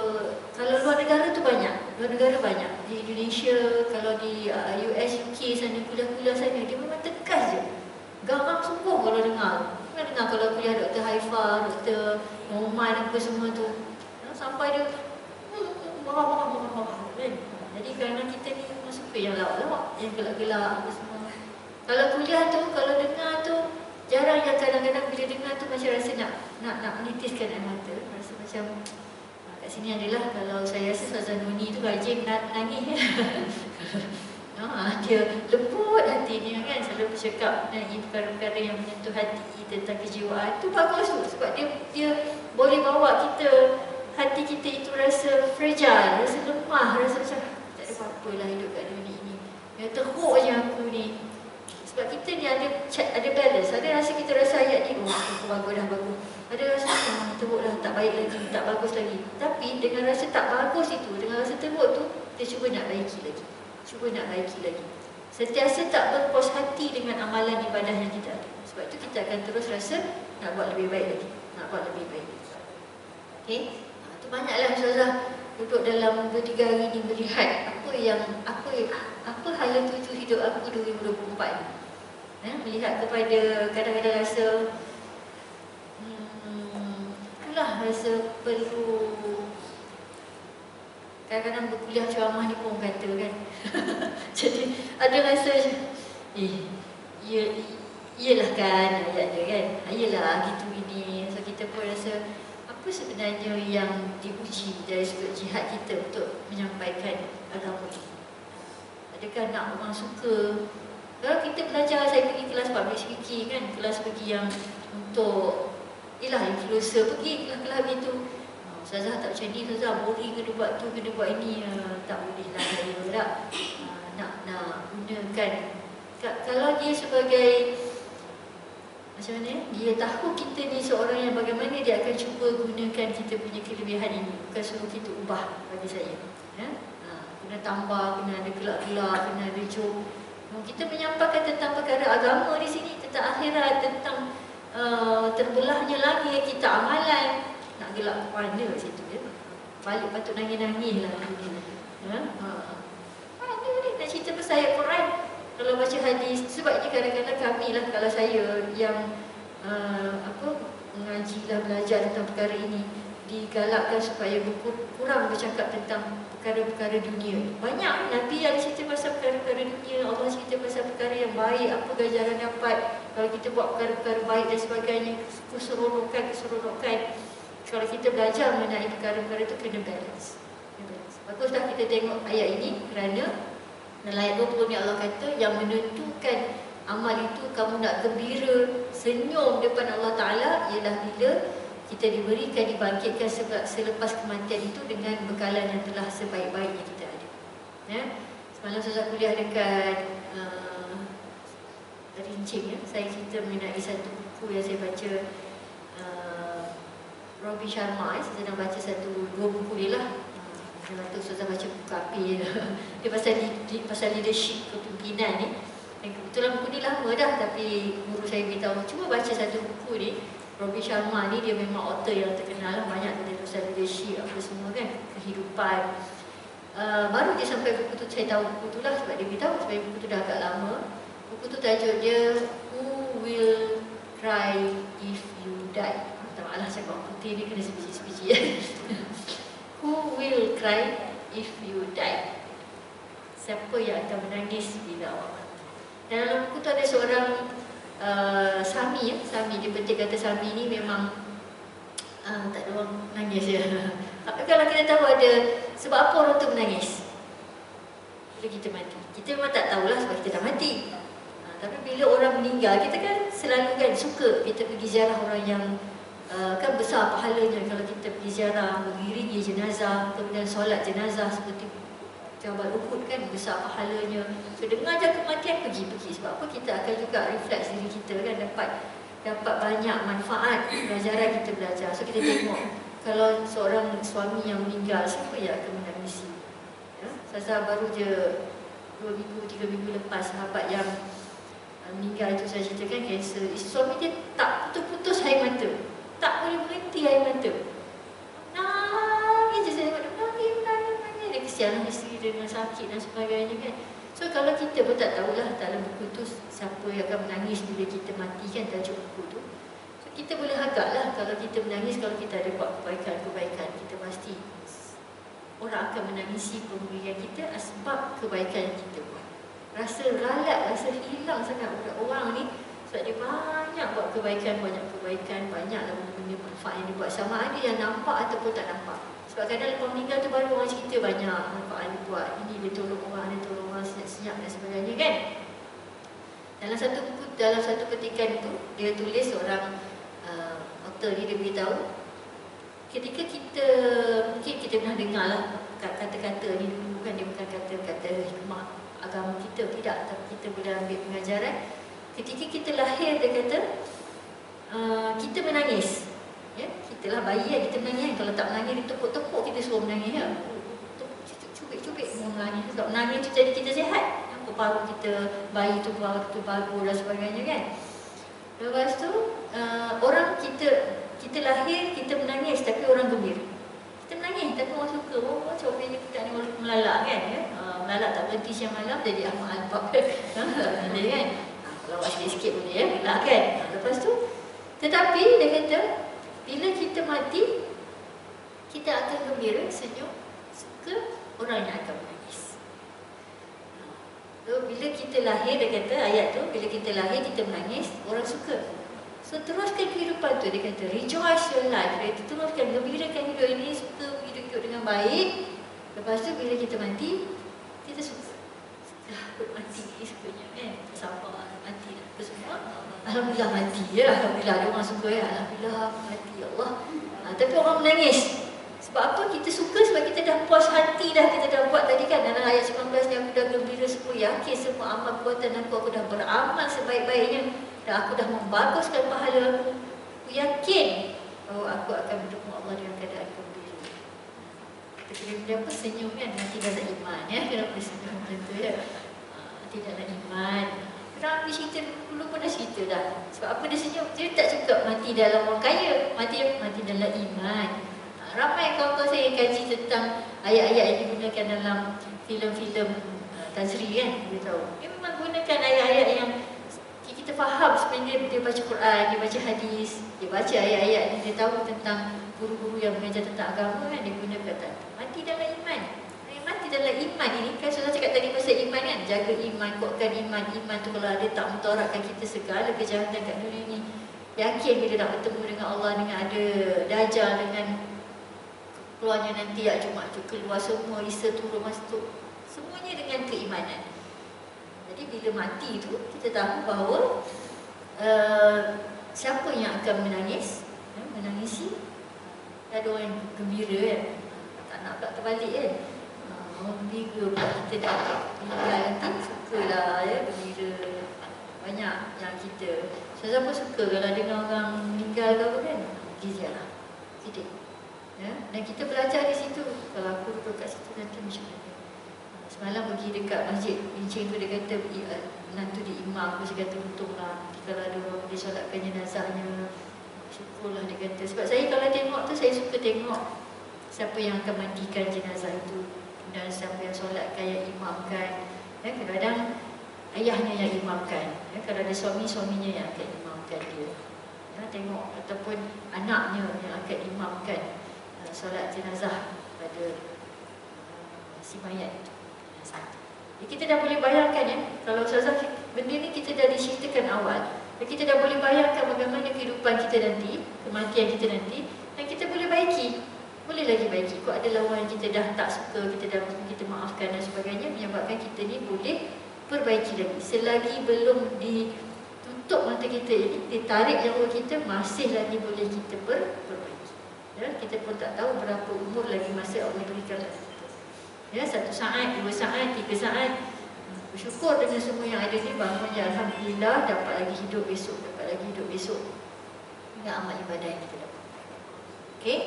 Kalau luar negara tu banyak, luar negara banyak. Di Indonesia, kalau di US, UK sana, kuliah-kuliah sana, dia memang tegas je. Garang sungguh kalau dengar. Pernah dengar kalau kuliah Dr. Haifa, Dr. Muhammad apa semua tu, sampai dia marah-marah kan. Jadi kerana kita ni memang suka yang lawak-lawak, yang gelap-gelap apa semua. Kalau kuliah tu, kalau dengar tu, jarang yang kadang-kadang bila dengar tu macam rasa nak menitiskan air mata. Rasa macam kat sini adalah, kalau saya rasa Ustazah Nuni tu rajin nangis. Dia lembut hatinya kan, selalu bercakap mengenai perkara-perkara yang menyentuh hati tentang kejiwaan. Itu bagus tu, sebab dia boleh bawa kita hati hati kita itu rasa fragile, rasa lemah, rasa macam tak ada apa-apa lah hidup kat dunia ni. Yang teruk je aku ni. Sebab kita ni ada balance. Ada rasa kita rasa ayat ni, oh aku bagus dah bagus. Ada rasa teruk lah, tak baik lagi, tak bagus lagi. Tapi dengan rasa tak bagus itu, dengan rasa teruk tu, kita cuba nak baiki lagi. Cuba nak baiki lagi. Sentiasa tak berpuas hati dengan amalan ibadah yang kita ada. Sebab itu kita akan terus rasa nak buat lebih baik lagi. Nak buat lebih baik lagi. Okay? Itu banyaklah Ustazah duduk dalam 2-3 hari ni melihat apa hala tuju hidup aku 2024 ni. Melihat kepada kadang-kadang rasa itulah rasa perlu kadang-kadang berkuliah ceramah ni pun kata kan. Jadi ada rasa iyalah kan ayat dia kan, iyalah gitu ini. So kita pun rasa apa sebenarnya yang diuji dari sudut jihad kita untuk menyampaikan agama ini. Adakah nak orang suka? Kalau kita belajar, saya pergi kelas public speaking kan, kelas pergi yang untuk influencer, pergi kelas itu. Ustazah tak macam ni, Ustazah boring kena buat tu, kena buat ini. Tak boleh lah saya tak nak gunakan. Kalau dia sebagai macam mana, dia tahu kita ni seorang yang bagaimana, dia akan cuba gunakan kita punya kelebihan ini. Bukan suruh kita ubah bagi saya. Kena tambah, kena ada gelak-gelak, kena ada joke. Kita menyampaikan tentang perkara agama di sini, tentang akhirat, tentang terbelahnya langit, kita amalan. Nak gelak ke mana kat situ ya? Balik patut nangis-nangis lah dunia ni. Mana ni nak cerita pasal ayat Quran? Kalau baca hadis, sebabnya kadang-kadang kami lah, kalau saya yang mengaji lah, belajar tentang perkara ini, digalakkan supaya kurang bercakap tentang perkara-perkara dunia. Banyak Nabi yang cerita pasal perkara-perkara dunia, Allah cerita pasal perkara yang baik, apa ganjaran dapat kalau kita buat perkara-perkara baik dan sebagainya, keseronokan. Kalau kita belajar mengenai perkara-perkara itu, kena balance. Baguslah kita tengok ayat ini, kerana dalam ayat 20 ni Allah kata yang menentukan amal itu kamu nak gembira, senyum depan Allah Ta'ala ialah bila kita diberikan, dibangkitkan selepas kematian itu dengan bekalan yang telah sebaik-baiknya kita ada. Semalam saya kuliah dekat Rincing, saya cerita mengenai satu buku yang saya baca, Robin Sharma. Saya sedang baca 2 buku dia lah. Lepas tu saya baca buku api dia pasal leadership, kepimpinan ni. Dan kebetulan buku ni lama dah, tapi guru saya beritahu cuba baca satu buku ni. Robin Sharma ni dia memang author yang terkenal lah, banyak dia tulis leadership apa semua kan, kehidupan. Baru dia sampai buku tu, saya tahu buku tu lah sebab dia beritahu, sebab buku tu dah agak lama. Buku tu tajuk dia Who Will Cry If You Die. Tak masalah cakap putih ni kena sebiji-sebiji Who will cry if you die? Siapa yang akan menangis bila awak mati? Dan dalam buku tu ada seorang Sami, Sami, dia penting kata Sami ni memang tak ada orang menangis ya. Tapi kalau kita tahu ada sebab apa orang tu menangis bila kita mati, kita memang tak tahulah sebab kita dah mati. Tapi bila orang meninggal, kita kan selalu kan suka kita pergi ziarah orang yang kan besar pahalanya kalau kita pergi ziarah, mengiringi jenazah, kemudian solat jenazah seperti Jabal Uhud kan, besar pahalanya. So dengar je kematian, pergi. Sebab apa? Kita akan juga refleks diri kita kan, dapat banyak manfaat pelajaran kita belajar. So kita tengok kalau seorang suami yang meninggal, siapa yang akan menangisi? Saya baru je 2 minggu, 3 minggu lepas, sahabat yang meninggal itu saya ceritakan kanser. Suami dia tak putus-putus air mata, tak boleh berhenti air mata. Nangis je, saya tengok dia nangis. Dia kesianlah isteri dengan sakit dan sebagainya kan. So kalau kita pun tak tahulah dalam buku tu siapa yang akan menangis bila kita mati kan, tajuk buku tu. So kita boleh agaklah kalau kita menangis, kalau kita ada buat kebaikan, kita pasti orang akan menangisi pemberian kita sebab kebaikan yang kita buat. Rasa lalat, rasa hilang sangat orang ni sebab dia banyak buat kebaikan, banyaklah benda-benda manfaat yang dia buat, sama ada yang nampak ataupun tak nampak. Sebab kadang lepas meninggal tu baru orang cerita banyak manfaat dia buat, ini dia tolong orang, senyap-senyap dan sebagainya kan. Dalam satu buku, dalam satu petikan tu, dia tulis seorang author ni, dia beritahu ketika kita, mungkin kita pernah dengar lah kata-kata ni dulu kan, dia bukan kata-kata hikmah agama kita, tidak, tapi kita boleh ambil pengajaran. Ketika kita lahir, dia kata kita menangis, ya, kita lah bayi kan, kita menangis. Kalau tak menangis, dia tepuk-tepuk kita suruh menangis, ya. Cubit-cubit menangis, tak menangis tu jadi kita sihat. Paru kita, bayi tu baru dan sebagainya kan. Lepas tu orang kita lahir, kita menangis tapi orang gembira. Kita menangis tapi orang suka. Oh, macam orang kita ni walaupun melalak kan, ya. Melalak tak berhenti siang malam jadi Ahmad Al-Bab kan. Kan. Kalau buat sikit-sikit boleh, ya, gelak kan. Lepas tu, tetapi dia kata bila kita mati, kita akan gembira, senyum, suka, orang yang akan menangis. So, bila kita lahir, dia kata ayat tu, bila kita lahir kita menangis, orang suka. So teruskan kehidupan tu, dia kata rejoice your life, dia kata teruskan, gembirakan hidup ini, suka hidup dengan baik. Lepas tu bila kita mati, kita suka. Suka mati ni sukanya kan, sabar mati apa semua. Alhamdulillah mati, ya, alhamdulillah ada orang suka, ya, alhamdulillah mati, ya Allah. Tapi orang menangis. Sebab apa? Kita suka sebab kita dah puas hati dah, kita dah buat tadi kan dalam ayat 19 ni, aku dah gembira semua, yakin semua amal perbuatan aku dah beramal sebaik-baiknya, dan aku dah membaguskan pahala aku. Aku yakin bahawa aku akan bertemu Allah dengan keadaan gembira. Kita kena apa? Senyum kan, nanti dalam iman, ya. Kenapa senyum macam tu, ya? Nanti dalam iman. Orang ambil cerita dulu pun dah cerita dah. Sebab apa dia senyum? Dia tak cukup mati dalam orang kaya, mati dalam iman. Ramai kawan-kawan saya kaji tentang ayat-ayat yang digunakan dalam filem-filem Tazri kan, dia tahu. Dia memang gunakan ayat-ayat yang kita faham sebenarnya. Dia baca Quran, dia baca hadis, dia baca ayat-ayat ni, dia tahu tentang guru-guru yang mengajar tentang agama kan, dia guna kata mati dalam iman. Mati dalam iman ini kan, saya cakap tadi pasal iman kan, jaga iman, kuatkan iman. Iman tu kalau ada tak mentarakkan kita segala kejahatan kat dunia ni. Yakin bila nak bertemu dengan Allah, dengan ada Dajjal, dengan keluarnya nanti Jumat tu keluar semua, Isa turun masuk, semuanya dengan keimanan. Jadi bila mati tu kita tahu bahawa siapa yang akan menangis, menangisi, ada orang yang gembira kan, tak nak pula terbalik kan, orang gembira pula kita dah meninggal nanti, sukalah, ya, gembira. Banyak yang kita, siapa suka kalau dengar orang meninggal ke apa kan, pergi ziarah sedih. Ya, dan kita belajar di situ. Kalau aku duduk kat situ nanti macam mana. Semalam pergi dekat masjid Bincang tu, dia kata menantu di imam, dia kata untunglah kalau ada orang dia solatkan jenazahnya, syukurlah dia kata. Sebab saya kalau tengok tu, saya suka tengok siapa yang akan mandikan jenazah itu dan siapa yang solatkan, yang imamkan. Ya, kadang-kadang ayahnya yang imamkan, ya, kalau ada suami, suaminya yang akan imamkan dia, ya, tengok, ataupun anaknya yang akan imamkan solat jenazah pada si mayat itu. Jadi kita dah boleh bayangkan, ya, kalau Ustazah, benda ni kita dah diceritakan awal, dan kita dah boleh bayangkan bagaimana kehidupan kita nanti, kematian kita nanti, dan kita boleh baiki, boleh lagi baiki. Kok ada lawan yang kita dah tak suka, kita maafkan dan sebagainya, menyebabkan kita ni boleh perbaiki lagi. Selagi belum ditutup mata kita ini, ditarik nyawa kita, masih lagi boleh kita perbaiki. Ya, kita pun tak tahu berapa umur lagi masa Allah berikan kepada kita. Ya, 1 saat, 2 saat, 3 saat. Bersyukur dengan semua yang ada ni, bangunnya alhamdulillah, dapat lagi hidup besok, dengan amal ibadah yang kita dapat. Okey.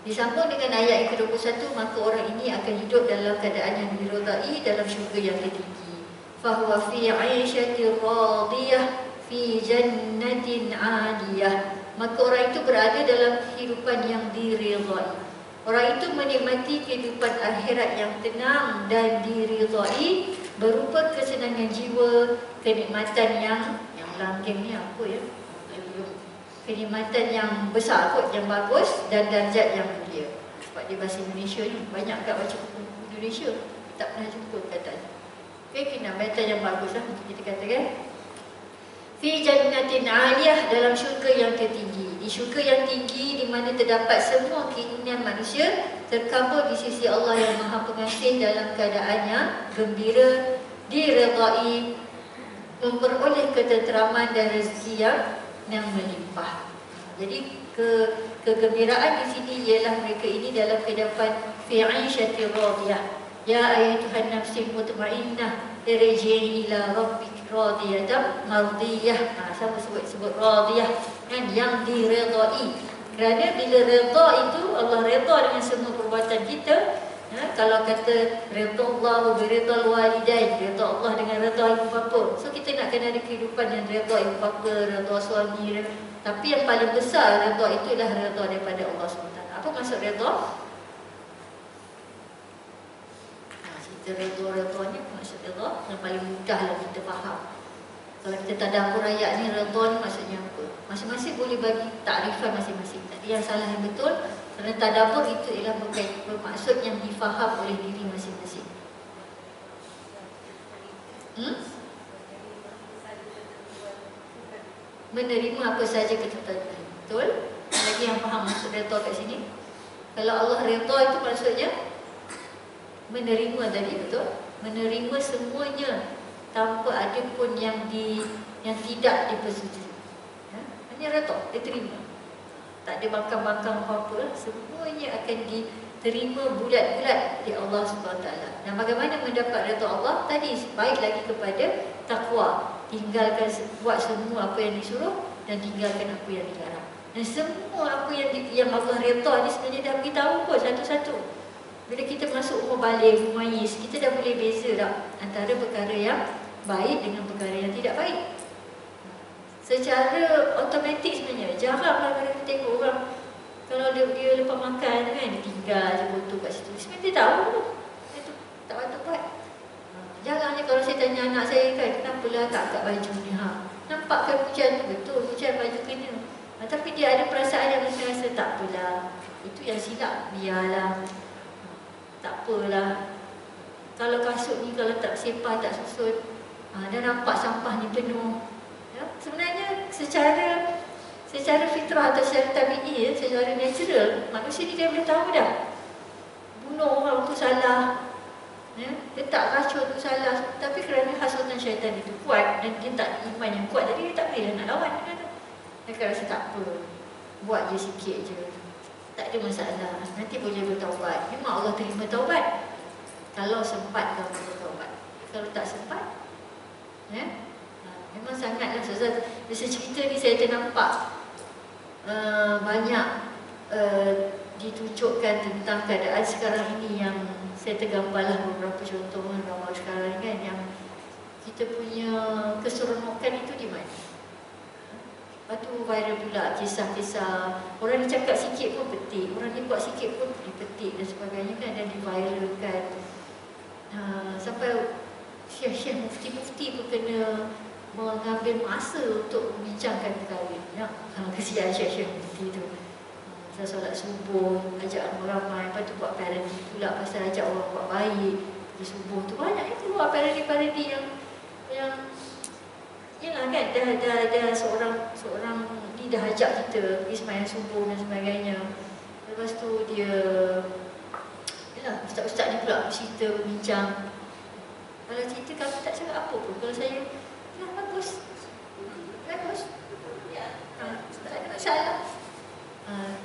Disambung dengan ayat yang ke-21, maka orang ini akan hidup dalam keadaan yang diridai dalam syurga yang tertinggi. Fahuwa fi 'aisyatin radiyah fi jannatin 'aliyah. Maka orang itu berada dalam kehidupan yang diridai. Orang itu menikmati kehidupan akhirat yang tenang dan diridai, berupa kesenangan jiwa, kenikmatan yang langgeng ni apa ya? Kenikmatan yang besar kot, yang bagus, dan darjat yang mulia. Sebab dia bahasa Indonesia ni, banyak kat baca buku Indonesia, tak pernah jumpa perkataan. Okay, kenikmatan yang bagus lah kita katakan. Fi jannatin 'aliyah, dalam syurga yang tertinggi. Di syurga yang tinggi, di mana terdapat semua keinginan manusia, terkabul di sisi Allah yang Maha Pengasih dalam keadaan yang gembira, diredai, memperoleh ketenteraman dan rezeki yang melimpah. Jadi kegembiraan di sini ialah mereka ini dalam kehidupan fi 'aisyatir radiyah. Ya ayyatuhan nafsil mutmainnah irji'i ila rabbik radiyatan mardiyah. Sama sebut radiyah kan, yang diredai. Kerana bila redha itu Allah redha dengan semua perbuatan kita. Kalau kata redha Allah wa ridha walidain, redha Allah dengan redha ibu bapa. So kita nak kena ada kehidupan yang redha ibu bapa, redha suami. Tapi yang paling besar redha itu ialah redha daripada Allah SWT. Apa maksud redha? Redha ni maksud redha yang paling mudahlah kita faham. Kalau kita tadabbur ayat ni, redha ni maksudnya apa? Masing-masing boleh bagi takrifan masing-masing. Tadi yang salah yang betul, kerana tadabbur itu ialah bermaksud yang difaham oleh diri masing-masing. Menerima apa saja ketetapan. Betul? Lagi yang faham maksud redha kat sini. Kalau Allah redha itu maksudnya menerima tadi, betul? Menerima semuanya tanpa ada pun yang tidak dipersetujui. Hanya redha, diterima. Tak ada bangkang-bangkang apa-apa, semuanya akan diterima bulat-bulat di Allah SWT. Dan bagaimana mendapat redha Allah? Tadi baik lagi kepada takwa. Tinggalkan, buat semua apa yang disuruh dan tinggalkan apa yang dilarang. Dan semua apa yang Allah redha ni sebenarnya dah beritahu pun satu-satu. Bila kita masuk umur balik, mumayyiz, kita dah boleh beza dah antara perkara yang baik dengan perkara yang tidak baik. Secara automatik sebenarnya, jaranglah kalau kita tengok orang kalau dia lepas makan kan, dia tinggal je botol kat situ. Sebenarnya dia tahu tu, dia tu tak patut buat. Jarangnya kalau saya tanya anak saya kan, kenapalah tak angkat baju ni, nampak kan hujan tu, betul hujan baju kena. Tapi dia ada perasaan yang mesti rasa tak apalah, itu yang silap, biarlah, tak apalah. Kalau kasut ni kalau tak sepah, tak susun, dah nampak sampah ni penuh. Sebenarnya secara fitrah atau secara tabi'i, secara natural, manusia ni dia boleh tahu dah. Bunuh orang tu salah, letak racun tu salah. Tapi kerana hasutan syaitan itu kuat dan dia tak iman yang kuat, jadi dia tak boleh nak lawan. Dia akan rasa tak apa, buat je sikit je, tak ada masalah, nanti boleh bertaubat. Memang Allah terima taubat kalau sempat kamu bertaubat. Kalau tak sempat, memang sangatlah susah. Dari cerita ni saya ternampak banyak ditunjukkan tentang keadaan sekarang ini yang saya tergambarlah beberapa contoh gambar sekarang kan, yang kita punya keseronokan itu di mana. Lepas tu viral pula kisah-kisah orang ni cakap sikit pun petik, orang ni buat sikit pun dipetik dan sebagainya kan, dan diviralkan. Sampai syekh-syekh, mufti-mufti pun kena mengambil masa untuk membincangkan perkara ni. Kesian syekh-syekh mufti tu. Solat subuh, ajak ramai-ramai, lepas tu buat parodi pula pasal ajak orang buat baik di subuh tu. Banyak itu buat parodi-parodi yang yalah kan, dah seorang ni dah ajak kita pergi sembahyang subuh dan sebagainya. Lepas tu dia, yalah, ustaz-ustaz ni pula cerita, berbincang. Kalau cerita kamu tak cakap apa pun. Kalau saya, bagus, ya, tak ada masalah.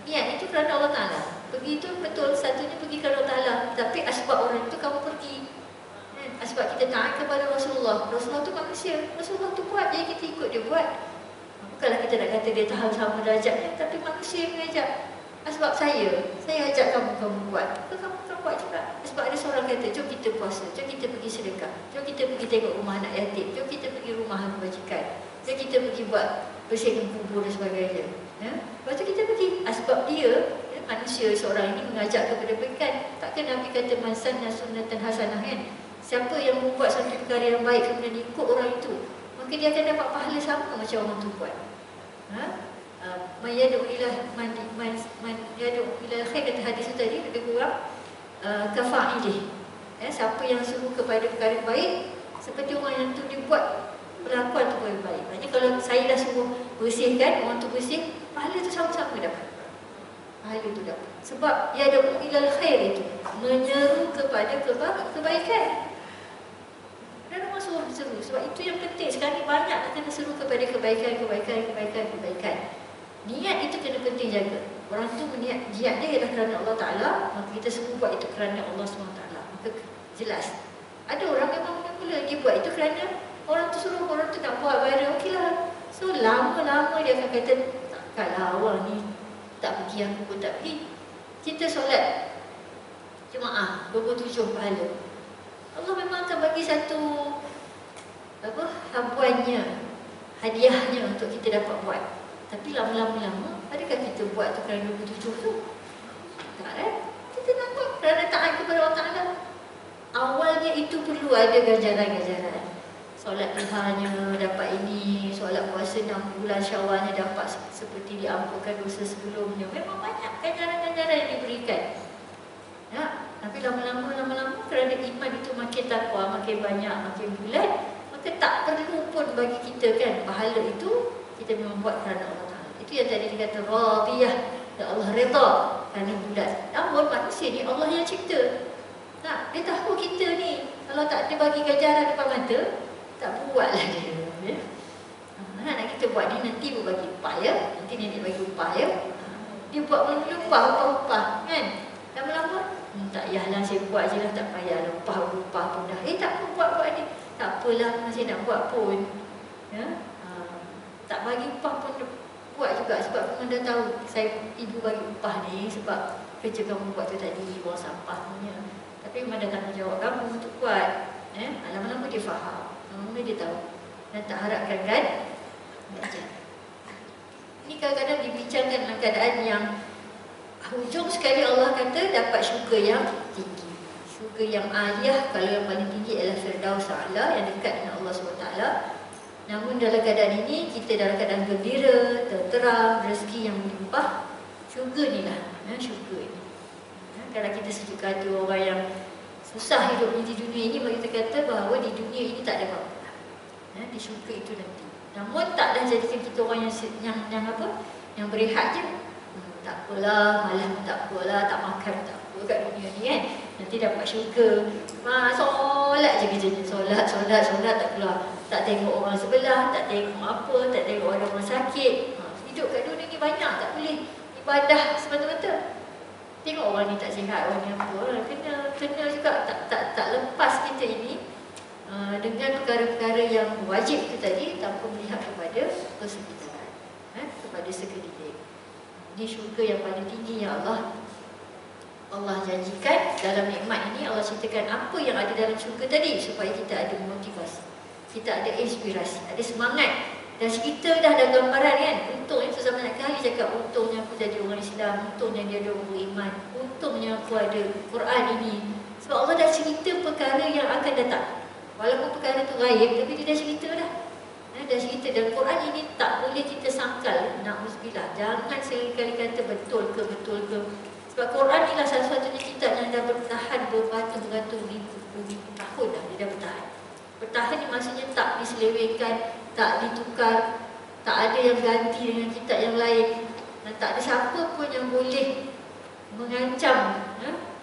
Niat itu kerana Allah Ta'ala. Pergi itu betul, satunya pergi kerana Allah Ta'ala. Tapi asbab orang itu kamu pergi. Asbab kita taat kepada Rasulullah. Rasulullah itu manusia, Rasulullah itu buat, jadi kita ikut dia buat. Bukanlah kita nak kata dia tahan sama derajatnya, tapi manusia yang mengajak. Asbab saya ajak kamu buat, kamu buat juga. Sebab ada seorang kata, jom kita puasa, jom kita pergi sedekah, jom kita pergi tengok rumah anak yatim, jom kita pergi rumah hamba majikan, jom kita pergi buat bersihkan kubur dan sebagainya. Lepas tu kita pergi. Sebab dia manusia seorang ini mengajak kepada kebaikan. Takkan Nabi kata man sanna sunnatan hasanah kan? Siapa yang membuat satu perkara yang baik kemudian ikut orang itu, maka dia akan dapat pahala sama macam orang tu buat. Man yad'u ila man yad'u ila khair, kata hadis tu tadi lebih kurang kafa'ilih. Siapa yang suruh kepada perkara baik seperti orang yang tu dia buat perlakuan tu baik. Maksudnya kalau saya dah suruh bersihkan, orang tu bersih, pahala tu sama-sama dapat. Pahala tu dapat. Sebab yad'u ila khair itu menyeru kepada kebaikan. Dan orang suruh seru. Sebab itu yang penting. Sekarang ni banyak kena seru kepada kebaikan. Niat itu kena penting jaga. orang tu niat dia ialah kerana Allah Ta'ala, maka kita semua buat itu kerana Allah SWT. Maka jelas. Ada orang memang mula-mula dia buat itu kerana orang tu suruh, orang tu nak buat barang, okeylah. So lama-lama dia akan kata, takkanlah awak ni tak pergi, aku pun tak pergi. Kita solat Jumaat 27 pahala, Allah memang akan bagi satu habuannya, hadiahnya untuk kita dapat buat. Tapi lama-lama, adakah kita buat tu kerana 27 tu? Tak kan? Kita nak buat kerana taat kepada Allah Ta'ala. Awalnya itu perlu ada ganjaran-ganjaran. Solat duhanya dapat ini, solat puasa 6 bulan Syawalnya dapat seperti diampunkan dosa sebelumnya. Memang banyak ganjaran-ganjaran yang diberikan. Ya, tapi lama-lama kerana iman itu makin takwa, makin banyak, makin bulat, maka tak perlu pun bagi kita kan pahala itu, kita memang buat kerana Allah Ta'ala. Itu yang tadi dikata radiyah, dan Allah reda kerana bulat. Namun manusia ni Allah yang cipta. Nah, dia tahu kita ni kalau tak ada bagi ganjaran depan mata, tak buatlah dia. Ya? Nak kita buat ni nanti pun bagi upah ya, nanti nenek bagi upah ya. Dia buat upah kan. Lama-lama tak payahlah saya buat je lah, tak payahlah upah pun dah. Tak apa buat ni. Tak apalah masih nak buat pun. Ya? Tak bagi upah pun buat juga sebab memang dah tahu ibu bagi upah ni sebab kerja kamu buat tu tadi, buang sampah punya. Tapi memang dah tanggungjawab kamu untuk buat. Lama-lama dia faham, lama-lama dia tahu. Dan tak harapkan kan belajar. Ini kadang-kadang dibincangkan dalam keadaan yang hujung sekali Allah kata dapat syurga yang tinggi. Syurga yang aliyah, kalau yang paling tinggi ialah Firdaus A'la yang dekat dengan Allah SWT. Namun dalam keadaan ini kita dalam keadaan gembira, tenteram, rezeki yang melimpah. Syurga ni lah, syurga ni. Kalau kita sejuk kata orang yang susah hidup di dunia ini, kita kata bahawa di dunia ini tak ada apa-apa. Di syurga itu nanti. Namun taklah jadikan kita orang yang berehat je. Tak apalah, malam tak apalah, tak makan tak apa kat dunia ni kan. Nanti dapat syurga. Solat je kerjanya. Solat tak keluar. Tak tengok orang sebelah, tak tengok apa, tak tengok orang sakit. Hidup kat dunia ni banyak, tak boleh ibadah semata-mata. Tengok orang ni tak sihat, orang ni apa, kena juga tak lepas kita ini dengan perkara-perkara yang wajib itu tadi tanpa melihat kepada persekitaran, kepada sekeliling. Ini syurga yang paling tinggi yang Allah janjikan. Dalam nikmat ini Allah ceritakan apa yang ada dalam syurga tadi supaya kita ada motivasi, kita ada inspirasi, ada semangat. Dan kita dah ada gambaran kan. Untungnya saya banyak kali cakap, untungnya aku jadi orang Islam, untungnya dia ada orang beriman, untungnya aku ada Quran ini. Sebab Allah dah cerita perkara yang akan datang. Walaupun perkara tu gaib, tapi dia dah cerita dah. Dah cerita. Dan Quran ini tak boleh kita sangkal. Na'udzubillah. Jangan sekali-kali kata betul ke. Sebab Quran inilah satu-satunya kitab yang dah bertahan beratus-ratus ribu tahun dah. Dia dah bertahan. Bertahan ni maksudnya tak diselewengkan, tak ditukar, tak ada yang ganti dengan kitab yang lain. Dan tak ada siapa pun yang boleh mengancam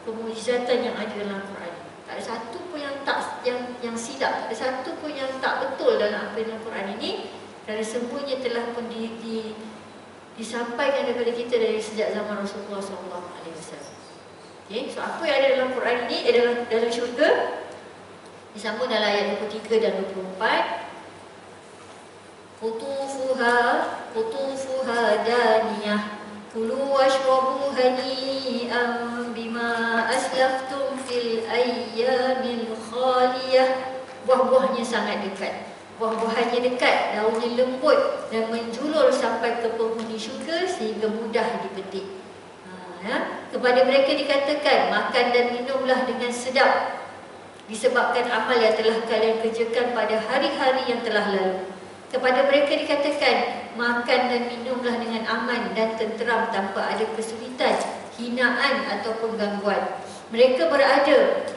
kemujizatan yang ada dalam Quran. Tak ada satu pun yang silap, tak ada satu pun yang tak betul dalam apa dalam Quran ini. Kerana semuanya telah pun disampaikan daripada kita dari sejak zaman Rasulullah SAW. Okay, so apa yang ada dalam Quran ini dalam syurga disambung dalam ayat 23 dan 24. Qutufuha daniyah kulu washrabu hani'an bima aslaftum fil ayyamil khaliyah. Buah-buahnya sangat dekat, buah-buahannya dekat, daunnya lembut dan menjulur sampai ke penghuni syurga sehingga mudah dipetik. Kepada mereka dikatakan, makan dan minumlah dengan sedap disebabkan amal yang telah kalian kerjakan pada hari-hari yang telah lalu. Kepada mereka dikatakan, makan dan minumlah dengan aman dan tenteram tanpa ada kesulitan, hinaan ataupun gangguan. Mereka berada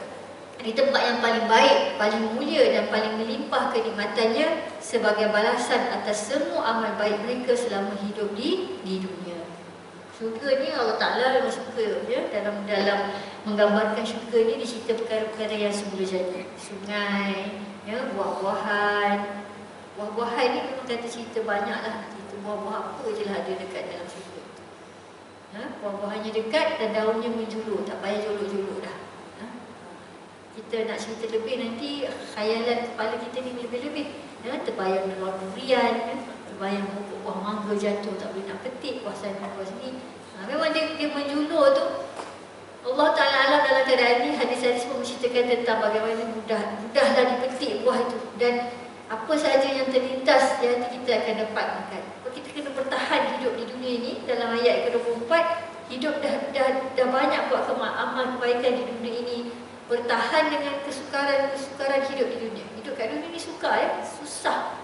di tempat yang paling baik, paling mulia dan paling melimpah kenikmatannya sebagai balasan atas semua amal baik mereka selama hidup di dunia. Syurga ni Allah Ta'ala memang suka ya, dalam menggambarkan syurga ni dicerita perkara-perkara yang semula jadi. Sungai, ya, buah-buahan. Buah-buahan ni memang kata cerita banyak lah. Cerita buah-buah apa je lah ada dekat dalam syurga. Buah-buahannya dekat dan daunnya menjulur, tak payah jolok-jolok dah. Kita nak cerita lebih nanti, khayalan kepala kita ni lebih-lebih. Terbayang daun durian, terbayang pokok buah mangga jatuh tak boleh nak petik, buah sana buah sini. Memang dia menjulur tu. Allah Ta'ala alam dalam keadaan ni, hadis-hadis pun menceritakan tentang bagaimana mudahlah dipetik buah itu. Dan apa sahaja yang terlintas di hati kita akan dapat makan. Kita kena bertahan hidup di dunia ni. Dalam ayat ke-24, hidup dah banyak buat amal kebaikan di dunia ini. Bertahan dengan kesukaran hidup di dunia. Hidup kat dunia ni suka susah.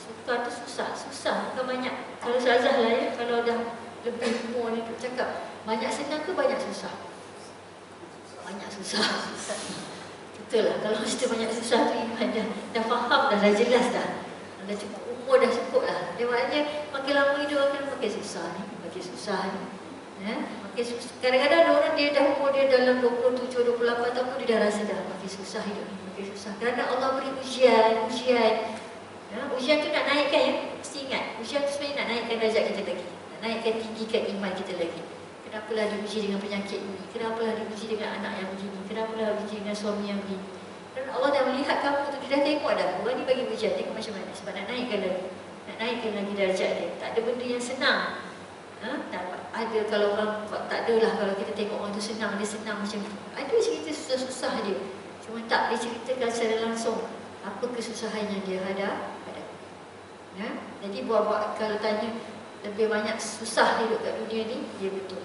Suka tu susah bukan banyak. Kalau Syazah lah kalau dah lebih umur ni cakap, banyak senang ke banyak susah? Banyak susah. Betul lah, kalau cerita banyak susah tu iman dah faham dah jelas dah. Dah cukup umur, dah cukup lah. Dia maknanya makin lama hidup akan makin susah ni. Makin susah. Kadang-kadang orang dia dah umur dia dalam 27, 28 tahun dia dah rasa dah makin susah hidup ni, makin susah. Kerana Allah beri ujian. Ujian tu nak naikkan mesti ingat. Ujian tu sebenarnya nak naikkan darjat kita lagi. Nak naikkan tinggikan iman kita lagi. Kenapalah diuji dengan penyakit ini? Kenapalah diuji dengan anak yang begini? Kenapalah diuji dengan suami yang begini? Dan Allah dah melihat kamu tu, dia dah tengok dah. Orang ni bagi ujian, tengok macam mana. Sebab nak naikkan lagi darjat dia. Tak ada benda yang senang. Ada kalau orang, tak adalah kalau kita tengok orang tu senang, dia senang macam tu. Ada cerita susah-susah dia. Cuma tak boleh ceritakan secara langsung apa kesusahan yang dia hadapi. Jadi buat kalau tanya lebih banyak susah hidup kat dunia ni, dia betul.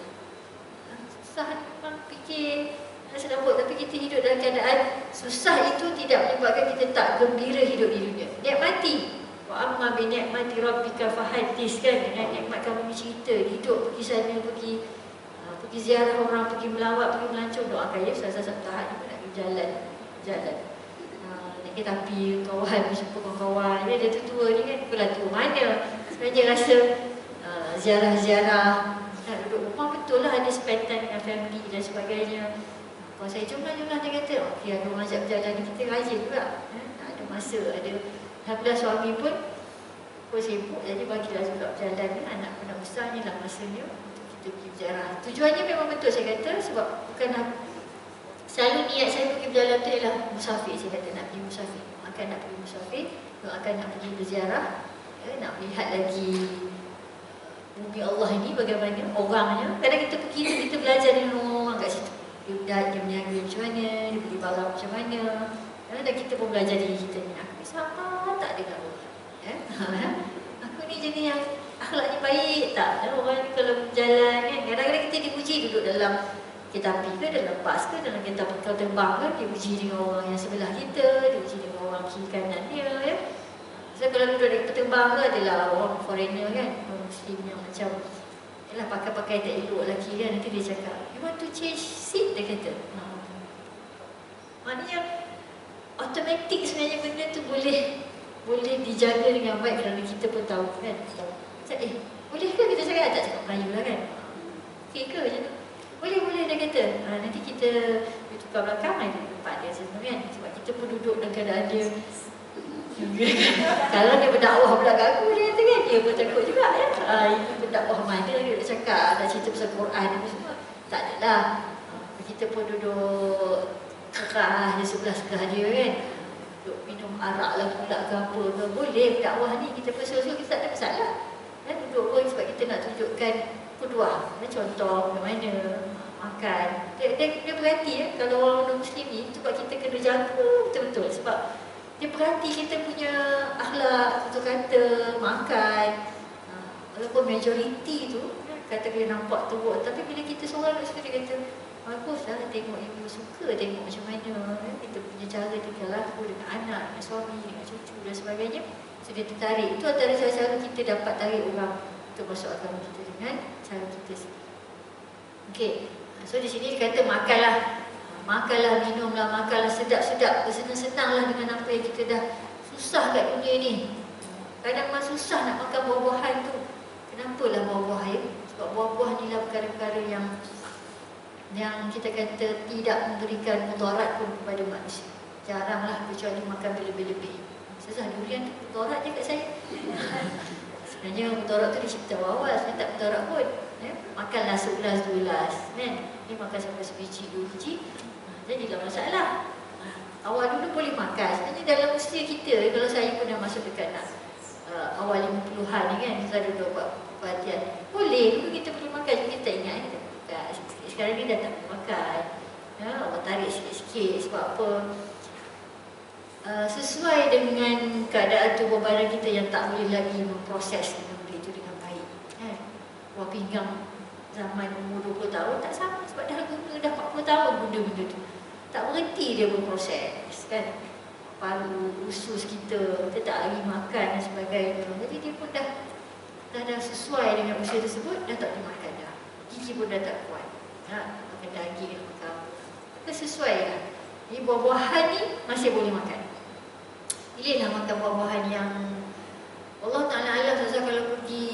Susah orang fikir senang buat, tapi kita hidup dalam keadaan susah itu tidak menyebabkan kita tak gembira hidup di dunia. Nikmati. Wa amma bi ni'mati rabbika fahaddis, kan? Dengan nikmat kamu cerita, hidup pergi sana, pergi ziarah orang, pergi melawat, pergi melancong, doakan ya satu tahap ni nak pergi jalan. Nak kereta api, kawan, jumpa kawan-kawan. Dia tua ni kan, bukanlah tua mana. Sebenarnya rasa ziarah-ziarah, nak duduk rumah, betul lah ada spend time dengan family dan sebagainya. Kalau saya jumlah dia kata, okey, aku ajak berjalan, kita rajin juga. Ada masa, alhamdulillah suami pun sibuk, jadi bagilah juga berjalan. Anak pun dah besar, ni lah masanya untuk kita pergi berziarah. Tujuannya memang betul saya kata, sebab bukan selalu niat saya pergi berjalan tu ialah musafir. Saya kata nak pergi musafir, nak pergi musafir, akan nak pergi berziarah, nak melihat lagi bumi Allah ini bagaimana orangnya. Kadang kita pergi, kita belajar dengan orang kat situ. Dia berniaga macam mana, dia beli barang macam mana. Dan kita pun belajar diri kita ni. Aku sama tak dengan orang. Aku ni jenis yang akhlaknya baik tak. Orang ni kalau berjalan kan, kadang-kadang kita diuji duduk dalam kereta api ke, dalam bas ke, dalam kereta kapal terbang ke, diuji dengan orang yang sebelah kita, diuji dengan orang kiri kanan dia. So kalau duduk dari petembang tu adalah orang foreigner kan, orang Muslim yang macam pakai-pakai tak elok lelaki kan. Nanti dia cakap, you want to change seat? Dia kata. Maknanya automatik sebenarnya benda tu boleh dijaga dengan baik kerana kita pun tahu kan. Cakap, boleh ke kita cakap? Tak cakap Melayu lah kan. Okey ke macam tu? Boleh dia kata. Nanti kita tukar belakang, dia tempat dia macam kan. Sebab kita pun duduk dalam keadaan dia. Kalau dia berdakwah pula kat aku, dia kata kan, dia pun takut juga ya. Ini berdakwah mana dia nak cakap, nak cerita pasal Quran apa semua. Tak adalah. Kita pun duduk dia sebelah dia kan. Duduk minum arak lah pula ke apa ke. Boleh berdakwah ni, kita persuas-suas kita tak ada masalah. Duduk pun sebab kita nak tunjukkan kedua. Contoh bagaimana makan. Dia berhati kalau orang Muslim ni, sebab kita kena jaga betul-betul. Sebab dia perhati kita punya akhlak, tutur kata, makan. Walaupun majoriti tu kata dia nampak teruk, tapi bila kita seorang kat situ dia kata, baguslah tengok ibu suka tengok macam mana kita punya cara tinggal laku dengan anak, dengan suami, dengan cucu dan sebagainya. So dia tertarik. Itu antara cara kita dapat tarik orang untuk masuk agama kita dengan cara kita sendiri. Okey. So di sini dia kata makanlah, minumlah, makanlah sedap-sedap, bersenang-senanglah dengan apa yang kita dah susah kat dunia ni. Kadang memang susah nak makan buah-buahan tu. Kenapalah buah-buah ya? Sebab buah-buah ni lah perkara-perkara yang kita kata tidak memberikan mudarat pun kepada manusia. Jaranglah kecuali makan berlebih-lebih. Susah durian tu mudarat je kat saya. Sebenarnya mudarat tu dicipta awal, sebenarnya tak mudarat pun. makanlah segelas 2 gelas kan. Ni makan sampai sebiji 2 biji, jadilah masalah. Awal dulu boleh makan. Sebenarnya dalam usia kita, kalau saya pun dah masuk dekat awal 50-an ni kan, kita dah buat perhatian. Boleh, dulu kita boleh makan, kita tak ingat kita makan. Sekarang ni dah tak boleh makan. Allah tarik sikit-sikit sebab apa? Sesuai dengan keadaan tubuh badan kita yang tak boleh lagi memproses benda itu dengan baik kan. Buah pinggang zaman umur 20 tahun tak sama sebab dah guna dah 40 tahun benda-benda tu. Tak berhenti dia berproses kan. Paru, usus kita tak lagi makan dan sebagainya. Jadi dia pun dah sesuai dengan usia tersebut, dah tak boleh makan dah. Gigi pun dah tak kuat. Makan daging, makan apa. Sesuai lah. Jadi buah-buahan ni masih boleh makan. Pilihlah makan buah-buahan yang Allah Ta'ala alam. Sebab kalau pergi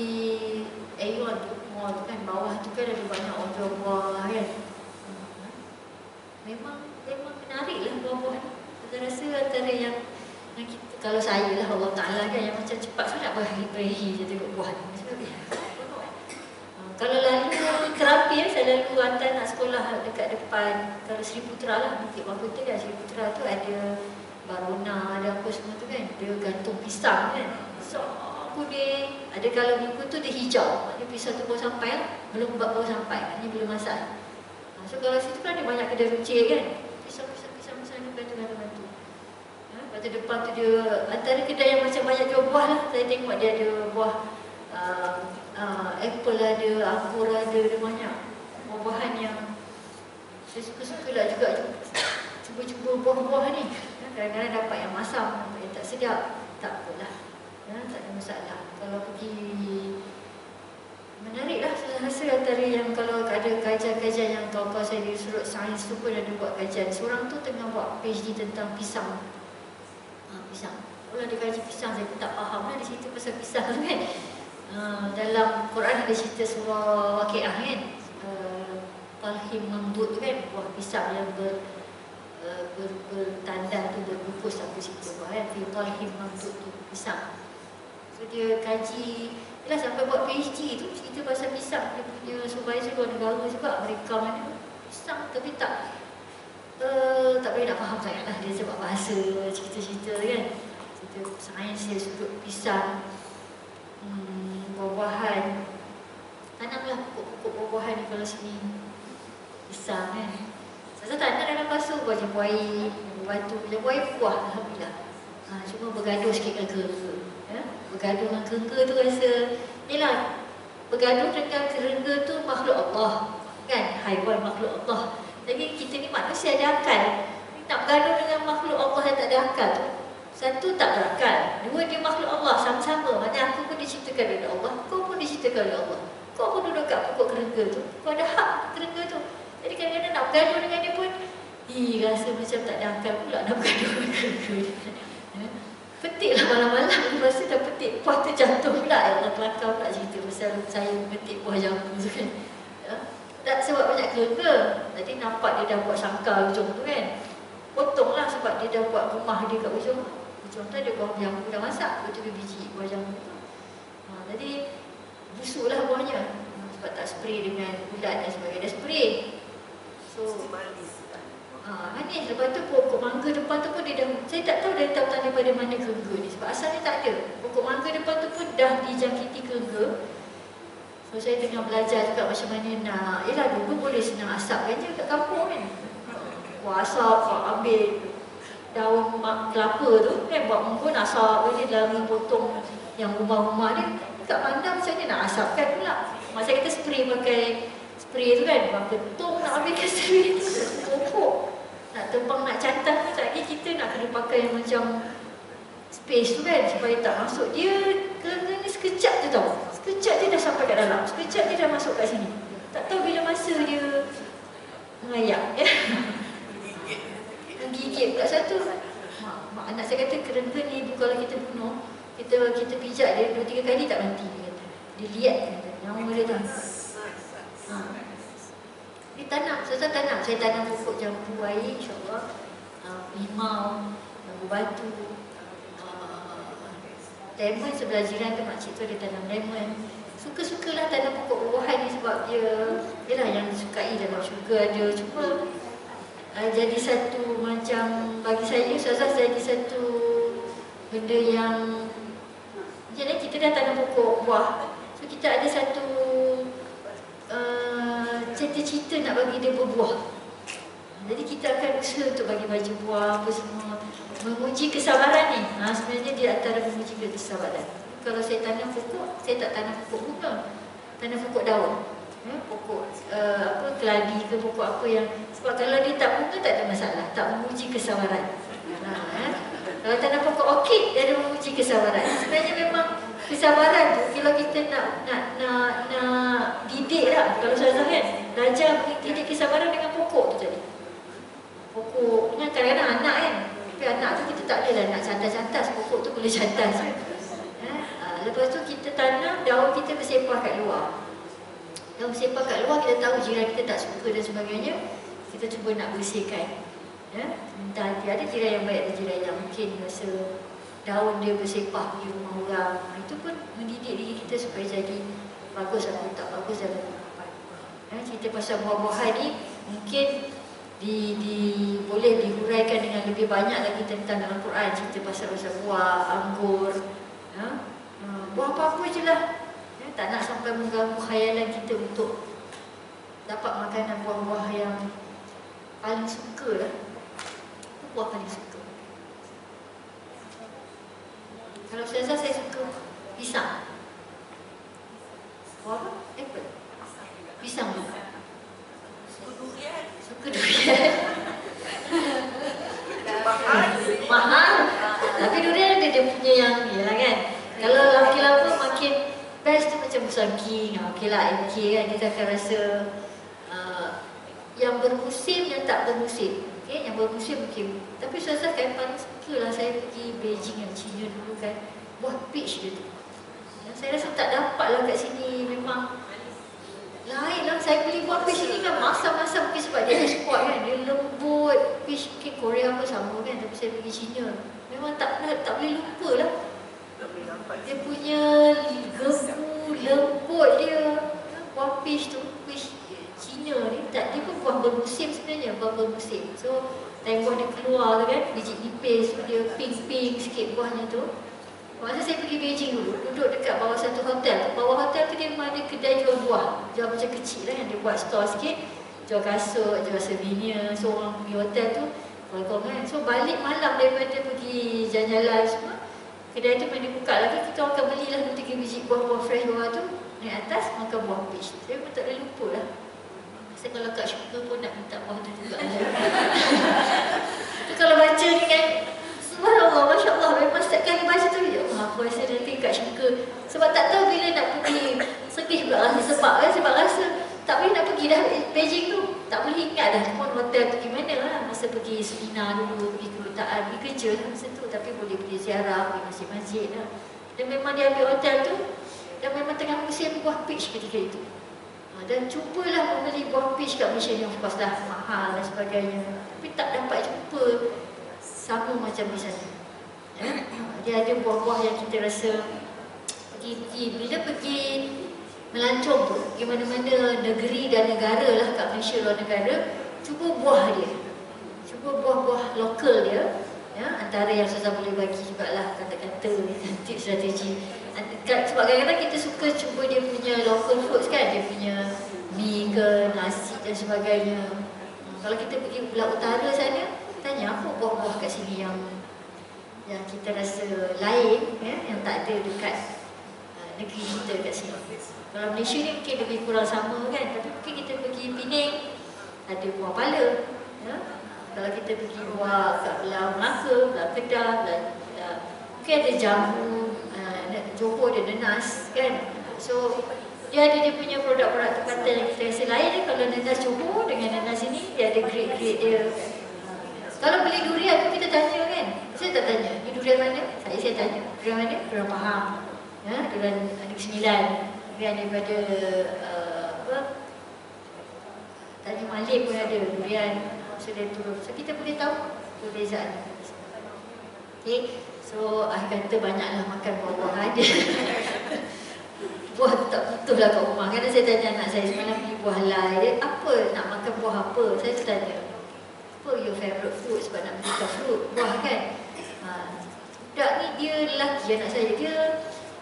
Aeon tu, mall tu kan, bawah tu kan ada banyak orang buah kan. Memang menarik lah buah-buah ni. Saya rasa antara yang kita, kalau saya lah Allah Ta'ala kan, yang macam cepat saya nak berhari-hari je tengok buah ni. Kalau lalu terapi saya lalu hantar nak sekolah dekat depan. Kalau Sri Putra lah, Bukit Mahkota kan, Sri Putra tu ada Barona, ada apa semua tu kan. Dia gantung pisang kan, besar kuning. Ada kalau minggu tu dia hijau, maknanya pisang tu baru sampai lah. Belum baru sampai, maknanya belum masak. So kalau situ kan ada banyak kedai runcit kan, pisang ni bantu-bantu. Lepas tu depan tu dia antara kedai yang macam banyak jual buah lah. Saya tengok dia ada buah apple ada, anggur ada banyak buah-buahan yang saya suka-suka lah juga cuba-cuba buah-buah ni. Kadang-kadang dapat yang masam, dapat yang tak sedap, tak apalah, tak ada masalah. Kalau pergi menarik lah. Saya rasa antara yang kalau ada kajian-kajian yang kawan-kawan saya di Surut Sains tu pun ada buat kajian. Seorang tu tengah buat PhD tentang pisang. Pisang. Kalau dia kaji pisang, saya pun tak faham lah di situ pasal pisang tu kan. Dalam Quran ada cerita surah Waqiah kan, Talhim Mamdud tu kan, buah pisang yang bertanda tu, berbungkus apa situ kan, Talhim Mamdud tu pisang. So dia kaji, yelah sampai buat PhD tu cerita pasal pisang. Dia punya supervisor luar negara juga, mereka mana pisang tapi tak boleh nak faham sangat lah. Dia sebab bahasa, cerita-cerita kan, cerita sains dia sudut pisang. Buah-buahan, tanamlah pokok-pokok buah-buahan ni kalau sini pisang kan. Saya tanam dalam pasu buah jambu air, batu, jambu air buah alhamdulillah. Cuma bergaduh sikit dengan kerengga. Bergaduh dengan kerengga tu rasa, yelah, bergaduh dengan kerengga tu makhluk Allah kan, haiwan makhluk Allah. Jadi kita ni manusia ada akal. Nak bergaduh dengan makhluk Allah yang tak ada akal tu, satu tak berakal, dua dia makhluk Allah sama-sama. Maknanya aku pun diciptakan oleh Allah, kau pun diciptakan oleh Allah. Kau pun duduk kat pokok kerengga tu, kau ada hak kerengga tu. Jadi kadang-kadang nak bergaduh dengan dia pun rasa macam tak ada akal pula nak bergaduh dengan kerengga. Petiklah malam-malam, lepas tu dah petik buah tu jatuh pula. Allah kelakar pula cerita pasal saya petik buah jambu tu kan. Tak sebab banyak kerengga, tadi nampak dia dah buat sangkar ujung tu kan. Potonglah sebab dia dah buat rumah dia kat ujung. Ujung tu ada buah jambu dah masak, betul biji buah jambu tu. Jadi busuklah buahnya. Sebab tak spray dengan ulat dan sebagainya. Dah spray. So manis. Lepas tu pokok mangga depan tu pun dia dah, saya tak tahu dari tahu daripada mana kerengga ni. Sebab asalnya tak ada. Pokok mangga depan tu pun dah dijangkiti kerengga. So saya tengah belajar juga macam mana nak, yelah dulu boleh senang asapkan je kat kampung kan. Buat asap, ambil daun kelapa tu kan, buat menggun asap je, lari potong yang rumah-rumah ni. Kat pandang macam ni nak asapkan pula. Masa kita spray pakai spray tu kan, berapa tong nak ambilkan spray tu, pokok nak tembang, nak cantas tu. Tak lagi kita nak kena pakai yang macam space tu kan, supaya tak masuk. Dia kerana ni sekejap je tau, sekejap dia dah sampai kat dalam, sekejap dia dah masuk kat sini. Tak tahu bila masa dia mengayak ya. Menggigit kat satu. Anak saya kata kerengga ni kalau kita bunuh, kita pijak dia 2-3 kali tak mati dia kata. Dia liat kata, nama dia tu. Dia tanam, saya tanam pokok jambu air insya-Allah. Limau, jambu batu. Lemon sebelah jiran tu makcik tu dia tanam lemon. suka-sukalah tanam pokok buah-buahan ni sebab dia ialah yang disukai dalam syurga ada. Cuma jadi satu macam bagi saya Ustazah jadi satu benda yang macam ni, kita dah tanam pokok buah. So kita ada satu cita-cita nak bagi dia berbuah. Jadi kita akan usaha untuk bagi baju buah apa semua. Menguji kesabaran ni. Sebenarnya dia antara menguji kesabaran. Kalau saya tanam pokok, saya tak tanam pokok bunga. Tanam pokok daun. Pokok keladi ke pokok apa yang, sebab kalau dia tak bunga tak ada masalah, tak menguji kesabaran. Kalau tanam pokok orkid dia ada menguji kesabaran. Sebenarnya memang kesabaran tu kalau kita nak didik lah, kalau Ustazah kan belajar didik kesabaran dengan pokok tu tadi. Pokok kan kadang-kadang anak kan, tapi anak tu kita tak adalah nak cantas-cantas, pokok tu boleh cantas. Lepas tu kita tanam, daun kita bersepah kat luar. Daun bersepah kat luar, kita tahu jiran kita tak suka dan sebagainya, kita cuba nak bersihkan. Entah ada jiran yang baik, ada jiran yang mungkin rasa daun dia bersepah di rumah orang. Itu pun mendidik diri kita supaya jadi bagus atau tak bagus dalam kehidupan. Cerita pasal buah-buahan ni mungkin boleh dihuraikan dengan lebih banyak lagi tentang dalam Quran. Cerita pasal buah, anggur, buah apa-apa je lah. Tak nak sampai mengganggu khayalan kita untuk dapat makanan buah-buah yang paling suka lah. Buah paling suka. Kalau Ustazah saya suka pisang. Buah apa? Apple. Pisang juga. Suka durian. Suka durian. Mahal. Tapi durian dia punya yang yalah kan. Kalau lama-lama makin best tu macam musangking. Okeylah, okay kan, kita akan rasa yang bermusim yang tak bermusim. Okay, yang bermusim mungkin. Tapi Ustazah kan paling suka lah saya pergi Beijing yang China dulu kan. Buah peach dia tu. Saya rasa tak dapat lah kat sini. Memang lain lah. Saya beli buah peach ni kan masam-masam mungkin sebab dia eksport kan. Dia lembut. Peach mungkin Korea apa sama kan. Tapi saya pergi China, memang tak boleh lupa lah. Dia punya gebu, lembut dia. Buah peach tu, peach Cina ni, dia pun buah bermusim sebenarnya, buah bermusim. So, time buah dia keluar tu kan, biji nipis, dia pink-pink sikit buahnya tu. Masa saya pergi Beijing dulu, duduk dekat bawah satu hotel. Bawah hotel tu dia memang ada kedai jual buah. Jual macam kecil lah kan, dia buat store sikit. Jual kasut, jual souvenir. So, orang pergi hotel tu, kalau kan. So, balik malam daripada pergi jalan-jalan semua, kedai tu memang dibuka lagi, kita akan belilah 2-3 biji buah-buah fresh bawah tu, naik atas, makan buah peach. Saya pun tak boleh lupa lah. Saya kalau kat syurga pun nak minta buah tu juga. Tu kalau baca ni kan, subhanallah, Masya Allah, memang setiap kali baca tu, ya Allah, aku rasa nanti kat syurga. Sebab tak tahu bila nak pergi, sedih pula rasa sebab kan, sebab rasa tak boleh nak pergi dah Beijing tu. Tak boleh ingat dah pun hotel tu gimana lah. Masa pergi seminar dulu, pergi kedutaan, pergi kerja lah masa tu. Tapi boleh pergi ziarah, pergi masjid-masjid lah. Dan memang dia ambil hotel tu, dan memang tengah musim buah peach ketika itu. Dan cubalah membeli buah peach kat Malaysia yang of course dah mahal dan sebagainya. Tapi tak dapat jumpa sama macam di sana. Dia ada buah-buah yang kita rasa bila pergi melancong tu, pergi mana-mana negeri dan negara lah kat Malaysia, luar negara, cuba buah dia. Cuba buah-buah lokal dia. Antara yang Ustazah boleh bagi jugalah kata-kata, tip strategi. Sebab kadang-kadang kita suka cuba dia punya local foods kan, dia punya mi ke, nasi dan sebagainya. Kalau kita pergi belah utara sana, tanya apa buah-buah kat sini yang kita rasa lain, yang tak ada dekat negeri kita kat sini. Kalau Malaysia ni mungkin lebih kurang sama kan, tapi mungkin kita pergi Penang, ada buah pala. Kalau kita pergi buah kat belah Melaka, belah Kedah, mungkin ada jamu, Johor ada nenas kan. So dia ada dia punya produk-produk tempatan yang kita rasa lain. Kalau nenas Johor dengan nenas ini, dia ada grade-grade dia. Kalau beli durian tu kita tanya kan. Saya tak tanya, ni durian mana? Saya tanya, durian mana? Durian Pahang, durian Negeri Sembilan, durian daripada Tanjung Malik pun ada durian. So dia turun. So kita boleh tahu perbezaan. Okay. So kata banyaklah makan buah-buahan. buah tu tak butuh lah kat rumah. Kadang saya tanya anak saya, semalam beli buah lai, dia apa nak makan buah apa? Saya tanya, apa your favourite fruit sebab nak belikan fruit, buah kan? Budak ni dia lelaki anak saya, dia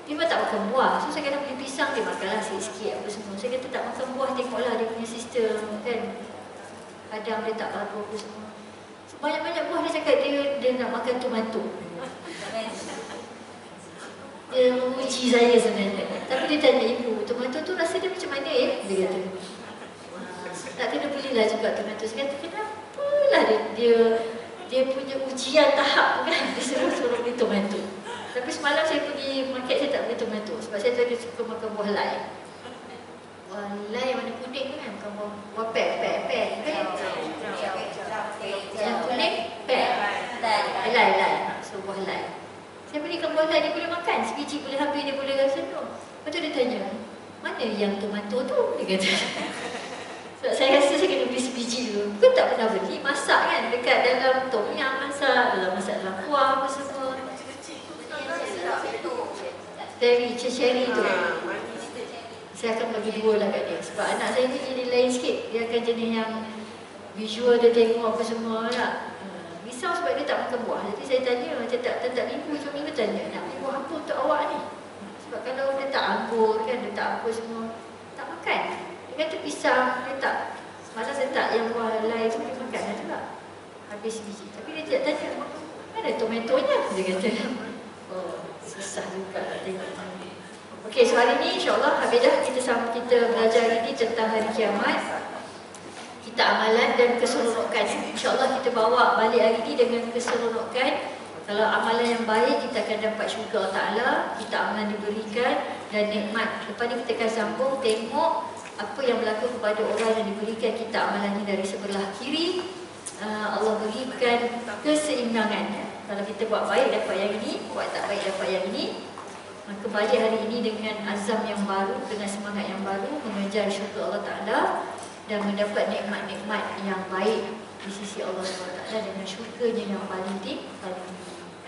memang tak makan buah. So saya kena beli pisang, dia makanlah sikit-sikit apa semua. Saya kata tak makan buah, tengoklah dia punya sistem kan. Kadang dia tak lagu apa semua. So, banyak-banyak buah dia cakap dia nak makan tomato. Dia menguji saya sebenarnya. Tapi dia tanya ibu, tomato tu rasa dia macam mana ya? Dia kata. Tak kena belilah juga tomato. Saya kata kenapa lah dia punya ujian tahap kan. Dia suruh beli tomato. Tapi semalam saya pergi market, saya tak beli tomato sebab saya tadi suka makan buah lai. Buah lai mana kuning tu kan, bukan buah pek kan. Yang kuning pek. Lai. So buah lai. Saya belikan buah lai, dia boleh makan. Sebiji boleh habis, dia boleh rasa tu. Lepas tu dia tanya, mana yang tomato tu? Dia kata. Sebab saya rasa saya kena beli sebiji dulu. Bukan tak pernah beli, masak kan. Dekat dalam tom yam masak, dalam kuah apa semua. Cherry tu. Saya akan bagi 2 lah kat dia. Sebab anak saya ni jadi lain sikit. Dia akan jenis yang visual dia tengok apa semua lah. Risau sebab dia tak makan buah. Jadi saya tanya, macam tak minggu tanya, nak beli buah apa untuk awak ni? Sebab kalau dia tak anggur kan, dia tak apa semua, tak makan. Dia kata pisang, dia tak. Semalam saya tak yang buah lai tu dia makan lah juga. Habis biji. Tapi dia tidak tanya, mana tomatonya? Dia kata. Oh, susah juga nak tengok. Okey, so hari ni insyaAllah habis dah kita belajar hari ni tentang hari kiamat. Kita amalan dan keseronokan. InsyaAllah kita bawa balik hari ni dengan keseronokan. Kalau amalan yang baik, kita akan dapat syurga Allah Ta'ala. Kita amalan diberikan dan nikmat. Lepas ni kita akan sambung tengok apa yang berlaku kepada orang yang diberikan kita amalan ni dari sebelah kiri. Allah berikan keseimbangan. Kalau kita buat baik dapat yang ini, buat tak baik dapat yang ini. Maka balik hari ini dengan azam yang baru, dengan semangat yang baru, mengejar syurga Allah Ta'ala dan mendapat nikmat-nikmat yang baik di sisi Allah SWT dengan syurganya yang paling tinggi.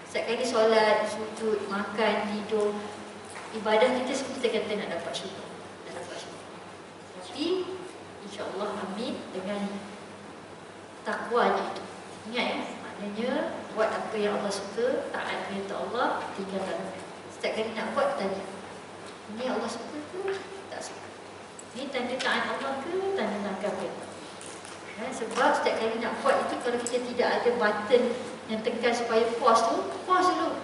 Setiap kali solat, sujud, makan, tidur, ibadah kita semua kita kata nak dapat syurga. Tapi insyaAllah amin dengan takwanya itu. Ingat ya, maknanya buat apa yang Allah suka, taat perintah Allah, tinggalkan. Setiap kali nak buat tanya, ini Allah suka ke tak suka? Ini tanda taat Allah ke tanda langgar perintah? Sebab setiap kali nak buat itu, kalau kita tidak ada button yang tekan supaya pause tu, pause dulu.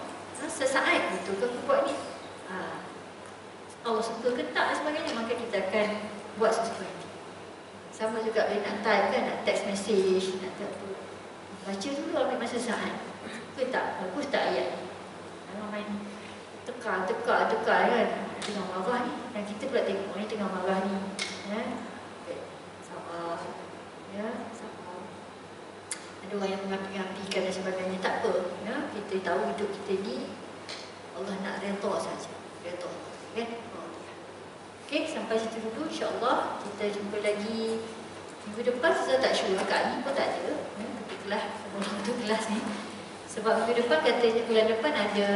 Sesaat gitu, kalau buat ni Allah suka ke tak dan sebagainya, maka kita akan buat sesuatu. Sama juga bila nak type kan, nak text message, nak apa, baca dulu, ambil masa saat. Ke tak? Bagus tak ayat ni? Kalau main tekar kan, tengah marah ni, dan kita pula tengok ni tengah marah ni, ya, sabar, ya, sabar. Ada orang yang mengapi-apikan dan sebagainya, tak apa, ya, kita tahu hidup kita ni Allah nak redha saja, redha, kan? Okey, sampai situ dulu, insyaAllah kita jumpa lagi minggu depan. Saya tak sure, akak ni pun tak ada, untuk kelas ni, sebab minggu depan katanya bulan depan ada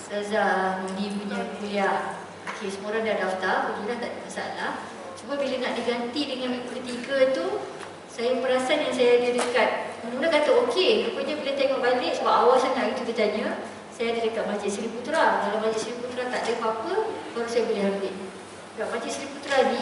Ustazah Nuni punya kuliah. Okey, semua orang dah daftar, alhamdulillah tak ada masalah. Cuma bila nak diganti dengan minggu ketiga tu, saya perasan yang saya ada dekat, mula kata okey, rupanya bila tengok balik, sebab awal sangat itu dia tanya, saya ada dekat Masjid Seri Putra. Kalau Masjid Seri Putra tak ada apa-apa, baru saya boleh ambil. Dekat Masjid Seri Putra ni,